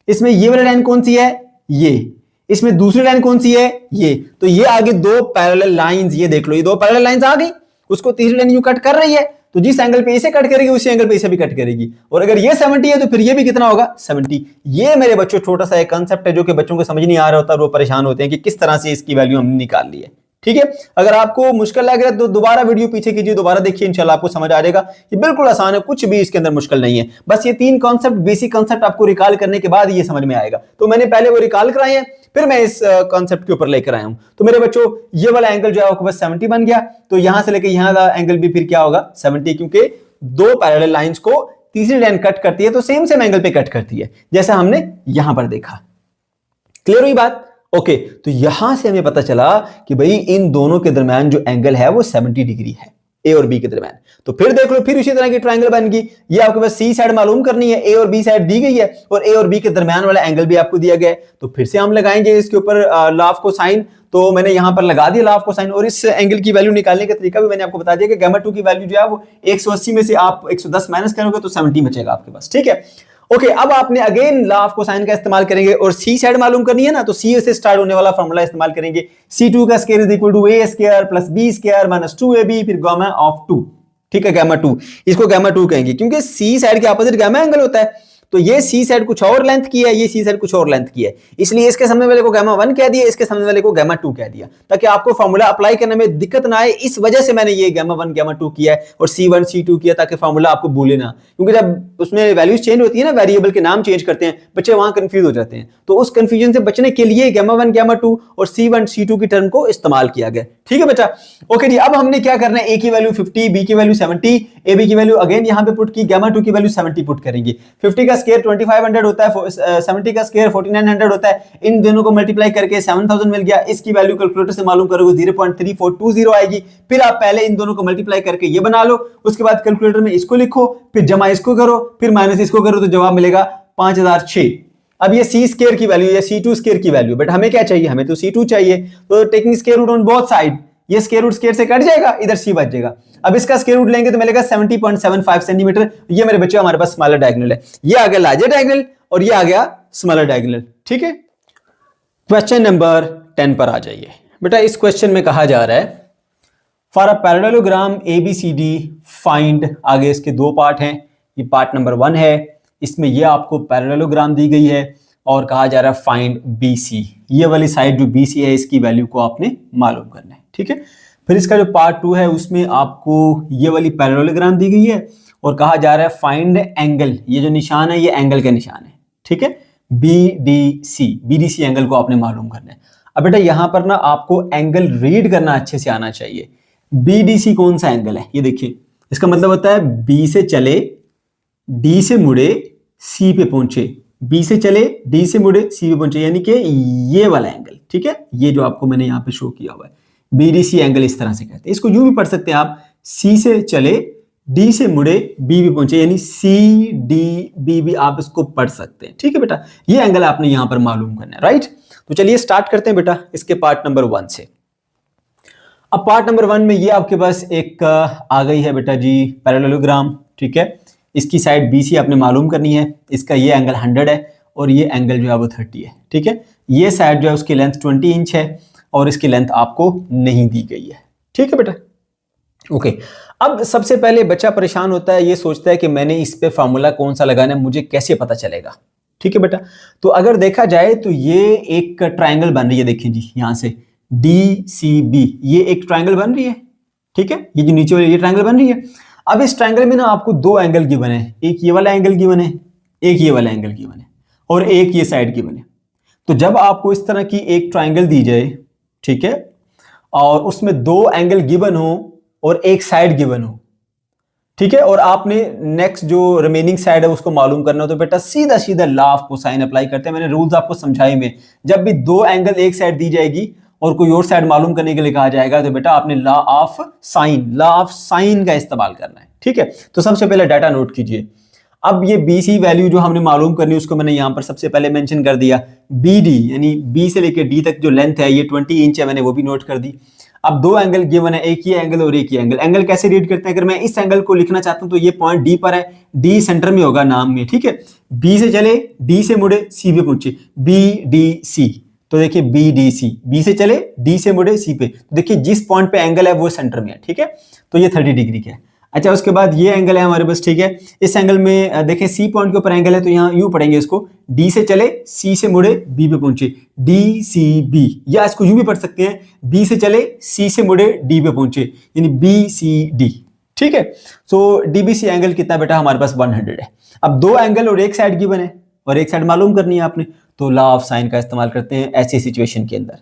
इसमें ये वाली लाइन कौन सी है, ये, इसमें दूसरी लाइन कौन सी है, ये, तो ये आगे 2 पैरेलल लाइंस, ये देख लो ये 2 पैरेलल लाइंस आ गई, उसको तीसरी लाइन यूं कट कर रही है, तो जिस एंगल पे इसे कट करेगी उसी एंगल पे इसे भी कट करेगी। और अगर ये 70 है तो फिर ये भी कितना होगा 70। ये मेरे बच्चों छोटा सा एक कांसेप्ट है जो कि बच्चों को समझ नहीं आ रहा होता, वो परेशान होते हैं कि किस तरह से इसकी वैल्यू हमने निकाल ली है, ठीक है। अगर आपको मुश्किल लग रहा है तो दोबारा वीडियो पीछे कीजिए, दोबारा देखिए, इंशाल्लाह आपको समझ आ जाएगा। ये बिल्कुल आसान है, कुछ भी इसके अंदर मुश्किल नहीं है, बस ये 3 कॉन्सेप्ट, बेसिक कॉन्सेप्ट आपको रिकॉल करने के बाद ये समझ में आएगा। तो मैंने पहले वो रिकॉल कराए हैं, फिर मैं इस कॉन्सेप्ट के ऊपर लेकर आया हूं। तो मेरे बच्चों ये वाला एंगल जो है आपको बस 70 बन गया, तो यहां से लेकर यहां का एंगल भी फिर क्या होगा 70, क्योंकि 2 पैरेलल लाइंस को तीसरी लाइन कट करती है तो सेम एंगल पे कट करती है, जैसा हमने यहां पर देखा। क्लियर हुई बात? ओके, तो यहां से हमें पता चला कि भाई इन दोनों के दरमियान जो एंगल है वो 70 डिग्री है, ए और बी के दरमियान। तो फिर देख लो, फिर उसी तरह की ट्रायंगल बन गई। ये आपके पास सी साइड मालूम करनी है, ए और बी साइड दी गई है और ए और बी के दरमियान वाला एंगल भी आपको दिया गया है। तो फिर से हम लगाएंगे इसके ऊपर लॉ ऑफ कोसाइन, तो मैंने यहां पर लगा दिया लॉ ऑफ कोसाइन। और इस एंगल की वैल्यू निकालने का तरीका भी मैंने आपको बता दिया कि गामा 2 की वैल्यू जो है वो 180 में से आप 110 माइनस करोगे तो 70 बचेगा आपके पास, ठीक है। ओके, अब आपने अगेन लॉ ऑफ कोसाइन का इस्तेमाल करेंगे और सी साइड मालूम करनी है ना, तो सी से स्टार्ट होने वाला फॉर्मूला इस्तेमाल करेंगे। C2 का square is equal to a square plus b square minus 2ab, फिर गामा ऑफ 2, ठीक है, गामा 2, इसको गामा 2 कहेंगे क्योंकि सी साइड के अपोजिट गामा एंगल होता है। तो ये सी साइड कुछ और लेंथ की है, ये सी साइड कुछ और लेंथ की है, इसलिए इसके सामने वाले को गामा 1 कह दिया, इसके सामने वाले को गामा 2 कह दिया, ताकि आपको फॉर्मूला अप्लाई करने में दिक्कत ना आए। इस वजह से मैंने ये गामा 1 गामा 2 किया है और C1 C2 किया, ताकि फॉर्मूला आपको भूले ना, क्योंकि जब उसमें वैल्यूज चेंज होती है ना, वेरिएबल के नाम चेंज करते हैं, बच्चे वहां कंफ्यूज हो जाते हैं। तो उस कंफ्यूजन से बचने के लिए गामा 1 गामा 2 और C1 C2 की टर्म को इस्तेमाल किया गया, ठीक है बच्चा। ओके जी, अब हमने क्या करना है, ए की वैल्यू 50, बी की वैल्यू 70, ए बी की वैल्यू अगेन यहां पे पुट की, गामा 2 की वैल्यू 70 पुट करेंगे। 50 का स्क्वायर 2500 होता है, 70 का स्क्वायर 4900 होता है, इन दोनों को मल्टीप्लाई करके 7000 मिल गया। इसकी वैल्यू कैलकुलेटर से मालूम करोगे 0.3420 आएगी। फिर आप पहले इन दोनों को मल्टीप्लाई करके ये बना लो, उसके बाद कैलकुलेटर में इसको लिखो, फिर जमा इसको करो, फिर माइनस इसको करो, तो जवाब मिलेगा 5006। अब ये सी स्क्वायर की वैल्यू या C2 स्क्वायर की वैल्यू, बट हमें क्या चाहिए, हमें तो C2 चाहिए। तो taking square root on both side, ये स्क्वायर रूट स्क्वायर से कट जाएगा, इधर C बच जाएगा। अब इसका स्क्वायर रूट लेंगे तो मिलेगा 70.75 सेंटीमीटर। ये मेरे बच्चे हमारे पास स्मॉलर डायगोनल है, ये आ गया लार्जर डायगोनल और ये आ गया स्मॉलर डायगोनल, ठीक है। क्वेश्चन नंबर 10 पर आ जाइए बेटा। इस क्वेश्चन में कहा जा रहा है for a parallelogram ABCD find, आगे इसके 2 पार्ट हैं, ये पार्ट नंबर 1 है, इसमें ये आपको पैरेललोग्राम दी गई है और कहा जा रहा है फाइंड BC, ये वाली साइड जो BC है इसकी वैल्यू को आपने मालूम करना है, ठीक है। फिर इसका जो पार्ट 2 है उसमें आपको ये वाली पैरेललोग्राम दी गई है और कहा जा रहा है फाइंड एंगल, ये जो निशान है ये एंगल का निशान है, ठीक है, बीडीसी एंगल को आपने मालूम करना है। अब बेटा यहां पर ना आपको एंगल रीड करना अच्छे से आना चाहिए। बीडीसी कौन सा एंगल है, ये देखिए, इसका मतलब होता है बी से चले, डी से मुड़े, सी पे पहुंचे, बी से चले, डी से मुड़े, सी पे पहुंचे, यानी कि ये वाला एंगल, ठीक है, ये जो आपको मैंने यहां पे शो किया हुआ है बीडीसी एंगल, इस तरह से कहते हैं। इसको यूं भी पढ़ सकते हैं आप, सी से चले, डी से मुड़े, बी पे पहुंचे, यानी सी डी बी भी आप इसको पढ़ सकते हैं, ठीक है बेटा। ये एंगल आपने यहां पर मालूम करना है, राइट। तो चलिए स्टार्ट करते हैं बेटा इसके पार्ट नंबर 1 से। अब पार्ट नंबर 1 में ये आपके पास एक आ गई है बेटा जी पैरेललोग्राम, ठीक है। इसकी साइड बीसी आपने मालूम करनी है, इसका ये एंगल 100 है और ये एंगल जो है वो 30 है, ठीक है। ये साइड जो है उसकी लेंथ 20 इंच है और इसकी लेंथ आपको नहीं दी गई है, ठीक है बेटा। ओके, अब सबसे पहले बच्चा परेशान होता है, ये सोचता है कि मैंने इस पे फार्मूला कौन सा लगाना है, मुझे कैसे पता चलेगा, ठीक है बेटा। तो अगर देखा जाए तो ये एक ट्राइंगल बन रही है, देखिए जी यहां से DCB, ये एक ट्राइंगल बन रही है, ठीक है, ये जो नीचे वाली ये ट्राइंगल बन रही है। अब इस ट्राइंगल में ना आपको दो एंगल गिवन है, एक ये वाला एंगल गिवन है, एक ये वाला एंगल गिवन है और एक ये साइड गिवन है। तो जब आपको इस तरह की एक ट्राइंगल दी जाए, ठीक है, और उसमें दो एंगल गिवन हो और एक साइड गिवन हो, ठीक है, और आपने नेक्स्ट जो रिमेनिंग साइड है उसको मालूम करना हो, तो बेटा सीधा सीधा लॉ ऑफ कोसाइन अप्लाई करते हैं। मैंने रूल्स आपको समझाए में, जब भी दो एंगल एक साइड दी जाएगी और कोई और साइड मालूम करने के लिए कहा जाएगा तो बेटा आपने लॉ ऑफ साइन का इस्तेमाल करना है, ठीक है। तो सबसे पहले डाटा नोट कीजिए। अब ये BC वैल्यू जो हमने मालूम करनी है उसको मैंने यहां पर सबसे पहले मेंशन कर दिया। BD यानी B से लेकर D तक जो लेंथ है ये 20 इंच है, मैंने वो भी नोट कर दी। अब दो एंगल गिवन है, एक ये एंगल और एक ये एंगल। एंगल कैसे रीड करते हैं, अगर मैं इस एंगल को लिखना चाहता हूं तो ये पॉइंट D पर है, D सेंटर में होगा नाम में, ठीक है। B से चले, D से मुड़े, C पे पहुंचे, BDC। तो देखिए BDC, B से चले, D से मुड़े, C पे, तो देखिए जिस पॉइंट पे एंगल है वो सेंटर में है, ठीक है। तो ये 30 डिग्री का है। अच्छा, उसके बाद ये एंगल है हमारे पास, ठीक है। इस एंगल में देखें C पॉइंट के ऊपर एंगल है, तो यहाँ यूं पढ़ेंगे इसको, D से चले, C से मुड़े, B पे पहुंचे, DCB, या इसको यूं भी पढ़ सकते हैं, B से चले, C से मुड़े, D पे पहुंचे, यानी BCD, ठीक है। सो DBC एंगल कितना बेटा हमारे पास 100 है। अब दो एंगल और एक साइड गिवन है और एक साइड मालूम करनी है आपने, तो लॉ ऑफ साइन का इस्तेमाल करते हैं ऐसी सिचुएशन के अंदर,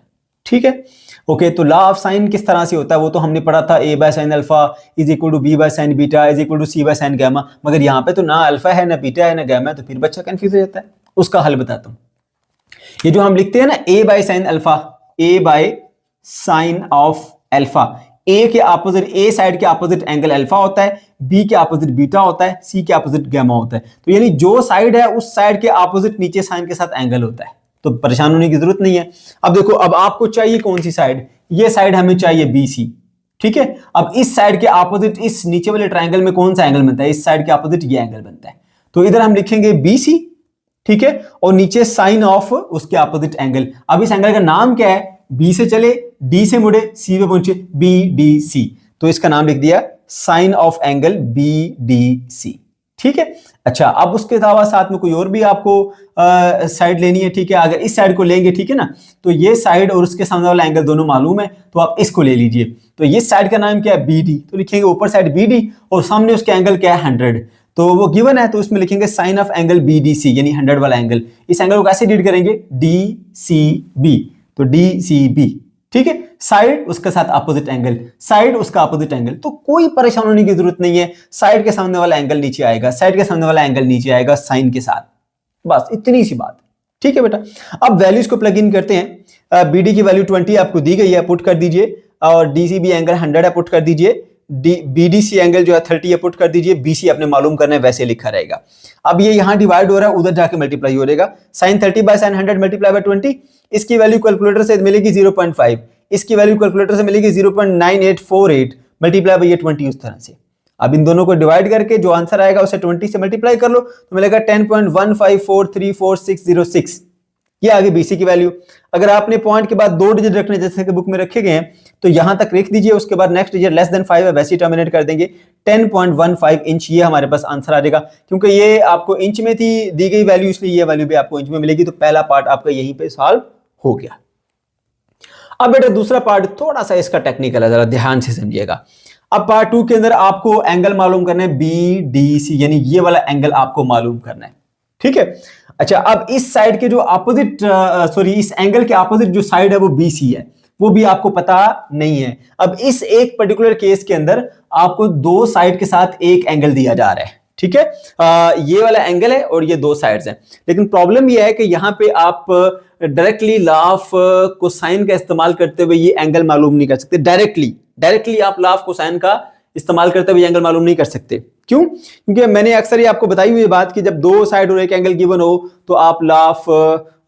ठीक है। ओके, तो लॉ ऑफ साइन किस तरह से होता है वो तो हमने पढ़ा था, A by sine alpha is equal to B by sine beta is equal to C by sine gamma. मगर यहाँ पे तो ना अल्फा है, ना बीटा है, ना गैमा है, तो फिर बच्चा कंफ्यूज हो जाता है। उसका हल बताता हूँ। ये जो हम लिखते हैं ना A by sine alpha, A by sign of alpha, A के अपोजिट, A साइड के अपोजिट एंगल अल्फा होता है, B के अपोजिट बीटा होता है, C के अपोजिट गैमा होता है। तो यानी जो साइड है उस साइड के अपोजिट नीचे साइन के साथ एंगल होता है, तो परेशान होने की जरूरत नहीं है। अब देखो, अब आपको चाहिए कौन सी साइड, ये साइड हमें चाहिए BC, ठीक है। अब इस साइड के अपोजिट इस नीचे वाले ट्रायंगल में कौन सा एंगल बनता है, इस साइड के अपोजिट ये एंगल बनता है। तो इधर हम लिखेंगे BC, ठीक है, और नीचे साइन ऑफ उसके अपोजिट एंगल। अब इस एंगल का नाम क्या है, B से चले, D से मुड़े, C पे पहुंचे, BDC। तो इसका नाम लिख दिया साइन ऑफ एंगल BDC, ठीक है। अच्छा, अब उसके अलावा साथ में कोई और भी आपको साइड लेनी है, ठीक है। अगर इस साइड को लेंगे, ठीक है ना, तो ये साइड और उसके सामने वाला एंगल दोनों मालूम है, तो आप इसको ले लीजिए। तो ये साइड का नाम क्या है, BD, तो लिखेंगे ऊपर साइड BD और सामने उसके एंगल क्या है 100, तो वो गिवन है, तो उसमें लिखेंगे साइन ऑफ एंगल BDC यानी 100 वाला एंगल। इस एंगल को कैसे रीड करेंगे, DCB, तो DCB, ठीक है। साइड उसके साथ अपोजिट एंगल, साइड उसका अपोजिट एंगल, तो कोई परेशान होने की जरूरत नहीं है। साइड के सामने वाला एंगल नीचे आएगा, साइड के सामने वाला एंगल नीचे आएगा साइन के साथ, बस इतनी सी बात, ठीक है बेटा। अब वैल्यूज को प्लग इन करते हैं। BD की वैल्यू 20 आपको दी गई है, पुट कर दीजिए, और DCB एंगल 100 है, पुट कर दीजिए। BDC एंगल जो है 30 है, पुट कर दीजिए। BC अपने मालूम करना है, वैसे लिखा रहेगा। अब ये यहां डिवाइड हो रहा है, उधर जाके मल्टीप्लाई हो जाएगा। Sine 30 by sine 100 multiply by 20, इसकी वैल्यू कैलकुलेटर से मिलेगी 0.5, इसकी वैल्यू कैलकुलेटर से मिलेगी 0.9848 मल्टीप्लाई बाय 20, उस तरह से। अब इन दोनों को डिवाइड करके जो आंसर आएगा उसे 20 से मल्टीप्लाई कर लो, तो मिलेगा 10.15434606। ये आगे BC की वैल्यू। अगर आपने पॉइंट के बाद 2 डिजिट रखने जैसे कि बुक में रखे गए हैं, तो यहां तक लिख दीजिए, उसके बाद नेक्स्ट डिजिट लेस देन 5 है, वैसे ही टर्मिनेट कर देंगे। 10.15 इंच ये हमारे पास आंसर आ जाएगा, क्योंकि ये आपको इंच में थी दी गई वैल्यू, इसलिए ये वैल्यू भी आपको इंच में मिलेगी। तो पहला पार्ट आपका यहीं पे सॉल्व हो गया। अब बेटा दूसरा पार्ट थोड़ा सा इसका टेक्निकल है, जरा ध्यान से समझिएगा। अब पार्ट 2 के अंदर आपको एंगल मालूम करना है BDC, यानी ये वाला एंगल आपको मालूम करना है, ठीक है। अच्छा, अब इस साइड के जो अपोजिट इस एंगल के अपोजिट जो साइड है वो BC है, वो भी आपको पता नहीं है। अब इस एक पर्टिकुलर केस के अंदर आपको दो साइड के साथ एक एंगल दिया जा रहा है, ठीक है। ये वाला एंगल है और ये दो साइड्स हैं, लेकिन प्रॉब्लम ये है कि यहां पे आप डायरेक्टली लॉ ऑफ कोसाइन का इस्तेमाल करते हुए ये एंगल मालूम नहीं कर सकते। डायरेक्टली आप लॉ ऑफ कोसाइन का इस्तेमाल करते हुए एंगल मालूम नहीं कर सकते। क्यों? क्योंकि मैंने अक्सर ये आपको बताई हुई बात कि जब दो साइड और एक एंगल गिवन हो तो आप लॉ ऑफ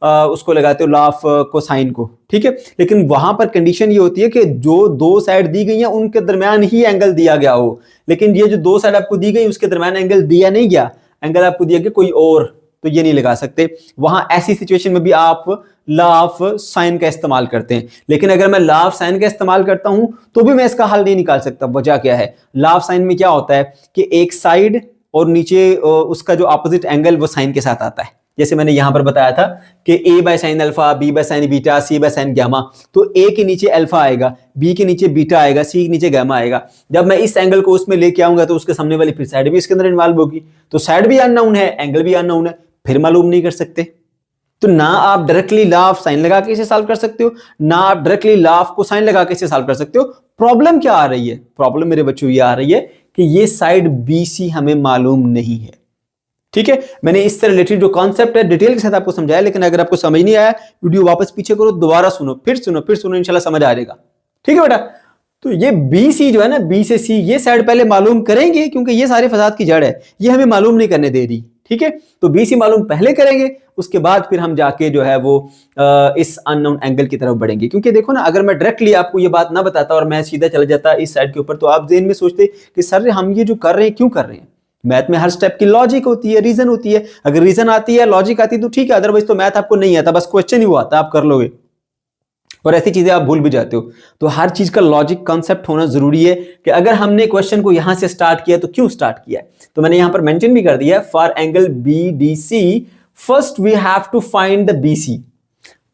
उसको लगाते हो, लॉ ऑफ कोसाइन को, ठीक है। लेकिन वहां पर कंडीशन ये होती है कि जो दो साइड दी गई हैं उनके दरमियान ही एंगल दिया गया हो, लेकिन ये जो दो साइड आपको दी गई उसके दरमियान एंगल दिया नहीं गया, एंगल आपको दिया गया कोई और, तो ये नहीं लगा सकते। वहां ऐसी सिचुएशन में भी आप लॉ ऑफ साइन का इस्तेमाल करते हैं, लेकिन अगर मैं लॉ ऑफ साइन का इस्तेमाल करता हूं तो भी मैं इसका हल नहीं निकाल सकता। वजह क्या है? लॉ ऑफ साइन में क्या होता है कि एक साइड और नीचे उसका जो अपोजिट एंगल वो साइन के साथ आता है। जैसे मैंने यहां पर बताया था कि A by sine alpha, B by sine beta, C by sign gamma, तो A के नीचे अल्फा आएगा, B के नीचे बीटा आएगा, C के नीचे गामा आएगा। जब मैं इस एंगल को उसमें लेके आऊंगा तो उसके सामने वाली फिर साइड भी इसके अंदर इन्वॉल्व होगी, तो साइड भी अननोन है, एंगल भी अननोन है, फिर मालूम नहीं कर सकते। तो ना आप डायरेक्टली लॉ ऑफ साइन लगा के इसे सॉल्व कर सकते हो, ना आप डायरेक्टली लॉ ऑफ कोसाइन लगा के इसे सॉल्व कर सकते हो। प्रॉब्लम क्या आ रही है? प्रॉब्लम मेरे बच्चों ये आ रही है कि ये साइड BC हमें मालूम नहीं है, ठीक है। मैंने इससे रिलेटेड जो कॉन्सेप्ट है डिटेल के साथ आपको समझाया, लेकिन अगर आपको समझ नहीं आया वीडियो वापस पीछे करो, दोबारा सुनो, फिर सुनो, इंशाल्लाह समझ आ जाएगा, ठीक है बेटा। तो ये BC जो है ना, B से C, ये साइड पहले मालूम करेंगे क्योंकि ये सारे फसाद की जड़ है, ये हमें मालूम नहीं करने दे रही, ठीक है। तो BC मालूम पहले करेंगे, उसके बाद फिर हम जाके जो है वो इस अननोन एंगल की तरफ बढ़ेंगे। क्योंकि देखो ना, अगर मैं डायरेक्टली आपको ये बात ना बताता और मैं सीधा चला जाता इस साइड के ऊपर, तो आप ज़हन में सोचते कि सर हम ये जो कर रहे हैं क्यों कर रहे हैं। मैथ में हर स्टेप की लॉजिक होती है, रीजन होती है। अगर रीजन आती है, लॉजिक आती है तो ठीक है, अदरवाइज तो मैथ आपको नहीं आता, बस क्वेश्चन ही वो आता, आप कर लोगे और ऐसी चीजें आप भूल भी जाते हो। तो हर चीज का लॉजिक कॉन्सेप्ट होना जरूरी है कि अगर हमने क्वेश्चन को यहां से स्टार्ट किया तो क्यों स्टार्ट किया है। तो मैंने यहां पर मेंशन भी कर दिया, for angle BDC first we have to find the BC।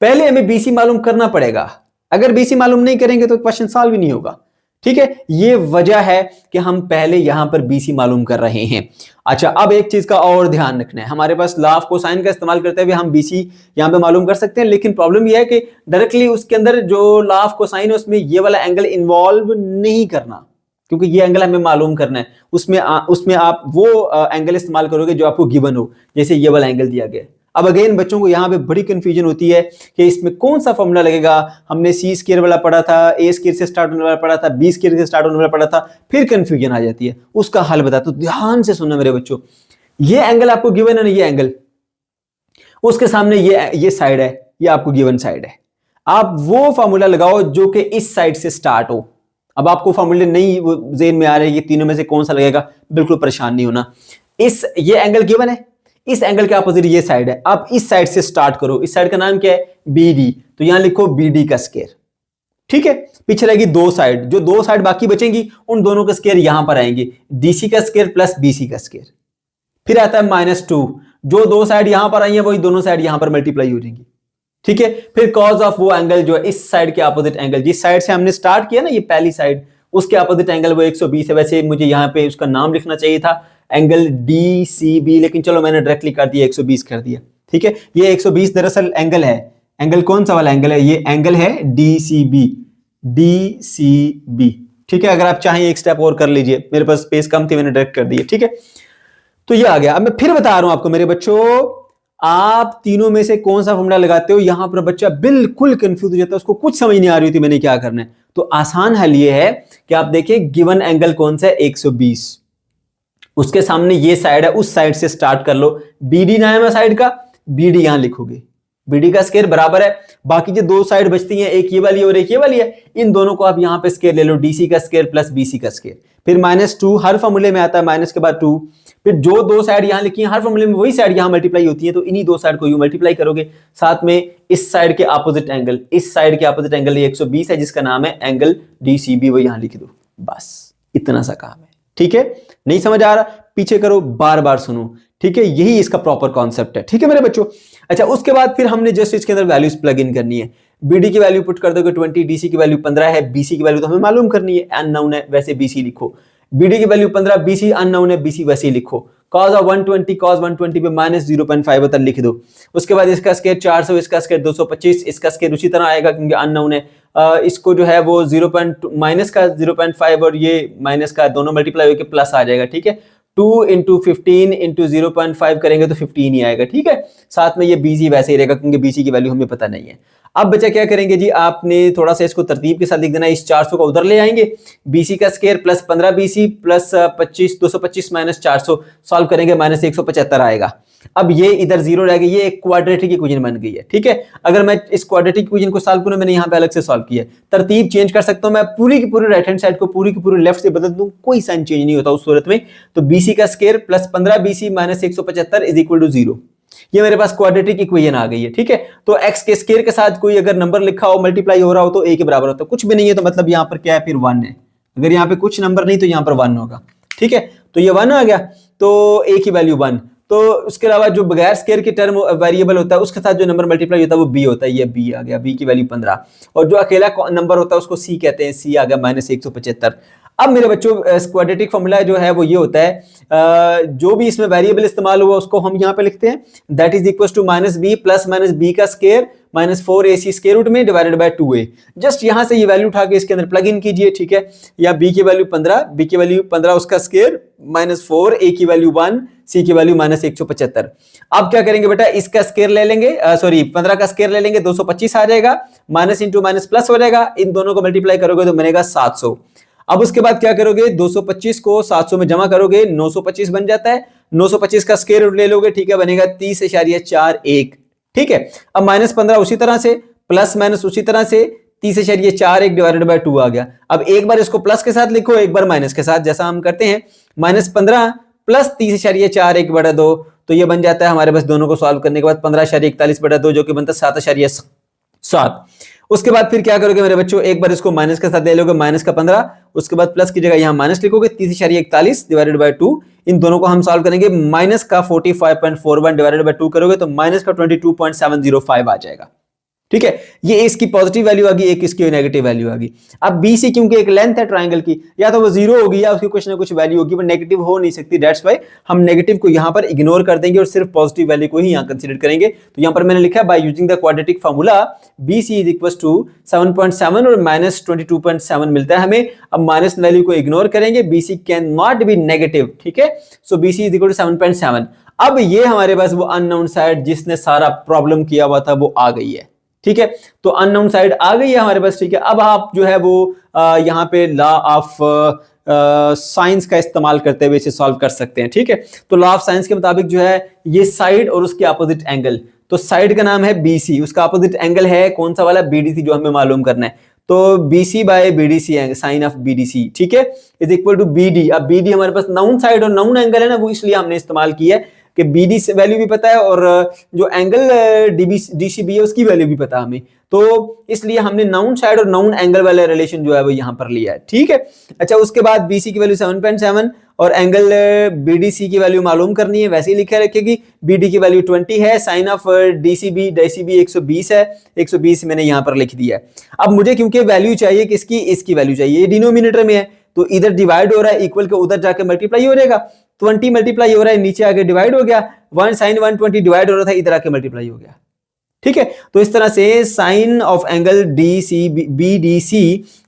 पहले हमें BC मालूम करना पड़ेगा, अगर BC मालूम नहीं करेंगे तो क्वेश्चन सॉल्व ही नहीं होगा, ठीक है। ये वजह है कि हम पहले यहां पर BC मालूम कर रहे हैं। अच्छा, अब एक चीज का और ध्यान रखना है, हमारे पास लॉ ऑफ कोसाइन का इस्तेमाल करते हुए हम BC यहां पे मालूम कर सकते हैं, लेकिन प्रॉब्लम यह है कि डायरेक्टली उसके अंदर जो लॉ ऑफ कोसाइन है उसमें ये वाला एंगल इन्वॉल्व नहीं करना, क्योंकि ये एंगल हमें मालूम करना है। उसमें आप वो एंगल इस्तेमाल करोगे जो आपको गिवन हो, जैसे ये वाला एंगल दिया गया है। अब अगेन बच्चों को यहाँ पे बड़ी कंफ्यूजन होती है कि इसमें कौन सा फॉर्मूला लगेगा। हमने C स्क्वायर वाला पढ़ा था, A स्क्वायर से स्टार्ट होने वाला पढ़ा था, B स्क्वायर से स्टार्ट होने वाला पढ़ा था, फिर कंफ्यूजन आ जाती है। उसका हल बताता हूं, ध्यान से सुनना मेरे बच्चों। ये एंगल आपको गिवन है ना, ये एंगल, उसके सामने ये साइड है, ये आपको गिवन साइड है। आप वो फॉर्मूला लगाओ जो कि इस साइड से स्टार्ट हो। अब आपको फॉर्मूले नहीं ज़हन में आ रहे, ये तीनों में से कौन सा लगेगा, बिल्कुल परेशान नहीं होना। ये एंगल गिवन है, इस एंगल के अपोजिट ये साइड है, आप इस साइड से स्टार्ट करो। इस साइड का नाम क्या है? BD, तो यहां लिखो BD का स्क्वायर, ठीक है। पीछे रहेगी दो साइड, जो दो साइड बाकी बचेंगी उन दोनों का स्क्वायर यहां पर आएंगे, DC का स्क्वायर प्लस BC का स्क्वायर। फिर आता है -2, जो दो साइड यहां पर आई है वही दोनों साइड यहां पर मल्टीप्लाई हो जाएंगी, ठीक है। फिर कॉज ऑफ वो एंगल जो है इस साइड के अपोजिट एंगल, जिस साइड से हमने स्टार्ट किया ना, ये पहली साइड, उसके अपोजिट एंगल वो 120 है। वैसे मुझे यहां पे उसका नाम लिखना चाहिए था एंगल DCB, लेकिन चलो मैंने डायरेक्टली कर दिया, 120 कर दिया, ठीक है। ये 120 दरअसल एंगल है। एंगल कौन सा वाला एंगल है? ये एंगल है DCB, ठीक है। अगर आप चाहें एक स्टेप और कर लीजिए, मेरे पास स्पेस कम थी, मैंने डायरेक्ट कर दिया, ठीक है। तो ये आ गया। अब मैं फिर बता रहा हूं आपको मेरे बच्चों, आप तीनों में से कौन सा फॉर्मूला लगाते हो। यहां पर बच्चा बिल्कुल कंफ्यूज हो जाता है, उसको कुछ समझ नहीं आ रही होती मैंने क्या करना है। तो आसान हल ये है कि आप देखिए गिवन एंगल कौन सा है, 120, उसके सामने ये साइड है, उस साइड से स्टार्ट कर लो। BD नाम है साइड का, BD यहां लिखोगे, BD का स्क्वायर बराबर है, बाकी जो दो साइड बचती हैं, एक ये वाली और एक ये वाली है, इन दोनों को आप यहां पे स्क्वायर ले लो, DC का स्क्वायर प्लस BC का स्क्वायर। फिर -2, हर फॉर्मूले में आता है माइनस के बाद 2। फिर जो दो साइड यहां लिखी है हर फॉर्मूले में वही साइड यहां मल्टीप्लाई होती है, तो इन्हीं दो साइड को यू मल्टीप्लाई करोगे। साथ में इस साइड के अपोजिट एंगल, इस साइड के अपोजिट एंगल 120 है, जिसका नाम है एंगल DCB, वो यहां लिख दो। बस इतना सा काम है, ठीक है। नहीं समझ आ रहा, पीछे करो, बार बार सुनो, ठीक है। यही इसका प्रॉपर कॉन्सेप्ट है, ठीक है मेरे बच्चों। अच्छा, उसके बाद फिर हमने जस्ट इसके अंदर वैल्यूज प्लग इन करनी है। BD की वैल्यू पुट कर दोगे 20, DC की वैल्यू 15 है, BC की वैल्यू तो हमें मालूम करनी है, अननोन है, वैसे BC लिखो। BD की वैल्यू 15, BC अननोन है, BC वैसे ही लिखो। cos ऑफ 120, cos 120 पे -0.5 होता है, लिख दो। उसके बाद इसका स्क्वायर 400, इसका स्क्वायर 225, इसका स्क्वायर उसी तरह आएगा क्योंकि अननोन है। इसको जो है वो माइनस का 0.5 और ये माइनस का दोनों मल्टीप्लाई होकर प्लस आ जाएगा, ठीक है। 2 × 15 × 0.5 करेंगे तो 15 ही आएगा, ठीक है। साथ में ये BC वैसे ही रहेगा क्योंकि BC की वैल्यू हमें पता नहीं है। अब बच्चा क्या करेंगे जी, आपने थोड़ा सा इसको तरतीब के साथ लिख देना है। इस 400 को उधर ले आएंगे, BC का square plus 15 BC plus 25 225 minus 400 solve करेंगे, माइनस 175 आएगा। अब ये इधर जीरो रह गई, ये एक क्वाड्रेटिक इक्वेशन बन गई है, ठीक है। अगर मैं इस क्वाड्रेटिक इक्वेशन को सॉल्व करूं, मैंने यहाँ पे अलग से सॉल्व किया है, तरतीब चेंज कर सकता हूं मैं, पूरी की पूरी राइट हैंड साइड को पूरी की पूरी लेफ्ट से बदल दूं, कोई साइन चेंज नहीं होता उस सूरत में। तो BC का square plus 15 BC minus 175 is equal to 0। ये मेरे पास क्वाड्रेटिक इक्वेशन आ गई है, ठीक है। तो x के स्क्वायर के साथ कोई अगर नंबर लिखा हो, मल्टीप्लाई हो रहा हो तो a के बराबर होता है, कुछ भी नहीं है तो मतलब यहाँ पर क्या है, फिर 1 है। अगर यहाँ पे कुछ नंबर नहीं तो यहाँ पर 1 होगा, ठीक है। तो ये 1 आ गया, तो a की वैल्यू 1। तो उसके अलावा जो बगैर स्क्वायर की टर्म वेरिएबल होता है उसके साथ जो नंबर मल्टीप्लाई होता है वो b होता है, ये b आ गया, b की वैल्यू 15। और जो अकेला नंबर होता है उसको c कहते हैं, c आ गया माइनस 175। अब मेरे बच्चों क्वाड्रेटिक फॉर्मूला जो है वो ये होता है, जो भी इसमें वेरिएबल इस्तेमाल हुआ उसको हम यहाँ पे लिखते हैं, that is equal to minus B plus minus B का square minus 4ac square root में डिवाइडेड बाय 2a। जस्ट यहाँ से ये वैल्यू उठा के इसके अंदर प्लग इन कीजिए, ठीक है। या b की वैल्यू 15, b की वैल्यू 15 उसका स्क्वायर माइनस 4, a की वैल्यू 1, c की वैल्यू माइनस 175। अब क्या करेंगे बेटा, इसका स्क्वायर ले लेंगे, 15 का स्क्वायर ले लेंगे, 225 आ जाएगा, माइनस इंटू माइनस प्लस हो जाएगा, इन दोनों को मल्टीप्लाई करोगे तो बनेगा 700। अब उसके बाद क्या करोगे, 225 को 700 में जमा करोगे, 925 बन जाता है, 925 का स्क्वायर रूट ले लोगे, ठीक है, बनेगा 30.41, ठीक है। अब माइनस 15 उसी तरह से, प्लस माइनस उसी तरह से, 30.41 डिवाइडेड बाय 2 आ गया। अब एक बार इसको प्लस के साथ लिखो, एक बार माइनस के साथ, जैसा हम करते हैं, माइनस 15 प्लस 30.41 बटा 2, तो ये बन जाता है हमारे पास दोनों को सॉल्व करने के बाद 15.41 बटा 2, जो कि बनता है 7.7। उसके बाद फिर क्या करोगे मेरे बच्चों, एक बार इसको माइनस के साथ ले लोगे, माइनस का 15, उसके बाद प्लस की जगह यहां माइनस लिखोगे, 30.41 डिवाइडेड बाय 2, इन दोनों को हम सॉल्व करेंगे, माइनस का 45.41 डिवाइडेड बाय 2 करोगे तो माइनस का 22.705 आ जाएगा, ठीक है। ये इसकी पॉजिटिव वैल्यू आ गई, एक इसकी नेगेटिव वैल्यू आ गई। अब BC क्योंकि एक लेंथ है ट्रायंगल की, या तो वो 0 होगी या उसकी कुछ ना कुछ वैल्यू होगी, वो नेगेटिव हो नहीं सकती, दैट्स व्हाई हम नेगेटिव को यहां पर इग्नोर कर देंगे और सिर्फ पॉजिटिव वैल्यू को ही यहां कंसीडर करेंगे। तो यहां पर मैंने लिखा है, by using the quadratic formula BC is equal to 7.7 और माइनस 22.7 मिलता है हमें। अब माइनस वैल्यू को इग्नोर करेंगे, BC can not be negative, ठीक है। So BC is equal to 7.7। अब ये हमारे पास वो अननोन साइड जिसने सारा प्रॉब्लम किया हुआ था वो आ गई है, ठीक है। तो अननोन साइड आ गई है हमारे पास, ठीक है। अब आप जो है वो यहाँ पे लॉ ऑफ साइंस का इस्तेमाल करते हुए इसे सॉल्व कर सकते हैं, ठीक है। तो लॉ ऑफ साइंस के मुताबिक जो है ये साइड और उसके अपोजिट एंगल, तो साइड का नाम है BC, उसका अपोजिट एंगल है कौन सा वाला, BDC, जो हमें मालूम करना है। तो BC by BDC, sine of BDC, ठीक है, इज इक्वल टू BD। अब BD हमारे पास नाउन साइड और नाउन एंगल है ना, वो इसलिए हमने इस्तेमाल किया है कि BD से वैल्यू भी पता है और जो एंगल DCB है उसकी वैल्यू भी पता है हमें, तो इसलिए हमने नाउन साइड और नाउन एंगल वाला रिलेशन जो है वो यहाँ पर लिया है, ठीक है। अच्छा, उसके बाद BC की वैल्यू 7.7 और एंगल BDC की वैल्यू मालूम करनी है, वैसे ही लिखा रखेगी। BD की वैल्यू 20 है, साइन ऑफ DCB 120 है, 120 मैंने यहाँ पर लिख दिया है। अब मुझे क्योंकि वैल्यू चाहिए किसकी, इसकी वैल्यू चाहिए, ये डिनोमिनेटर में है तो इधर डिवाइड हो रहा है, इक्वल के उधर जाके मल्टीप्लाई हो जाएगा, 20 मल्टीप्लाई हो रहा है, नीचे आके डिवाइड हो गया, 1 साइन 120 डिवाइड हो रहा था, इधर आके मल्टीप्लाई हो गया, ठीक है। तो इस तरह से साइन ऑफ एंगल BDC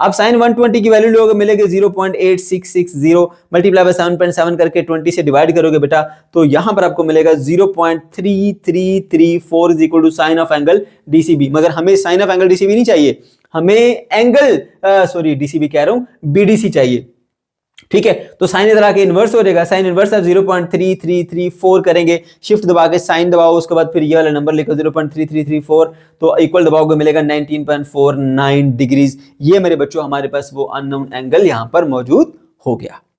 अब साइन 120 की वैल्यू लोगे, मिलेगी 0.8660 मल्टीप्लाई बाय 7.7 करके 20 से डिवाइड करोगे बेटा, तो यहां पर आपको मिलेगा 0.3334 is equal to sine of angle DCB। मगर हमें साइन ऑफ एंगल DCB नहीं चाहिए, हमें एंगल DCB कह रहा हूं, BDC चाहिए, ठीक है। तो साइन इधर आके इनवर्स हो जाएगा, साइन इनवर्स आप 0.3334 करेंगे, शिफ्ट दबा के साइन दबाओ, उसके बाद फिर ये वाला नंबर लिखो 0.3334, तो इक्वल दबाओगे मिलेगा 19.49 डिग्रीज। ये मेरे बच्चों हमारे पास वो अननोन एंगल यहां पर मौजूद हो गया।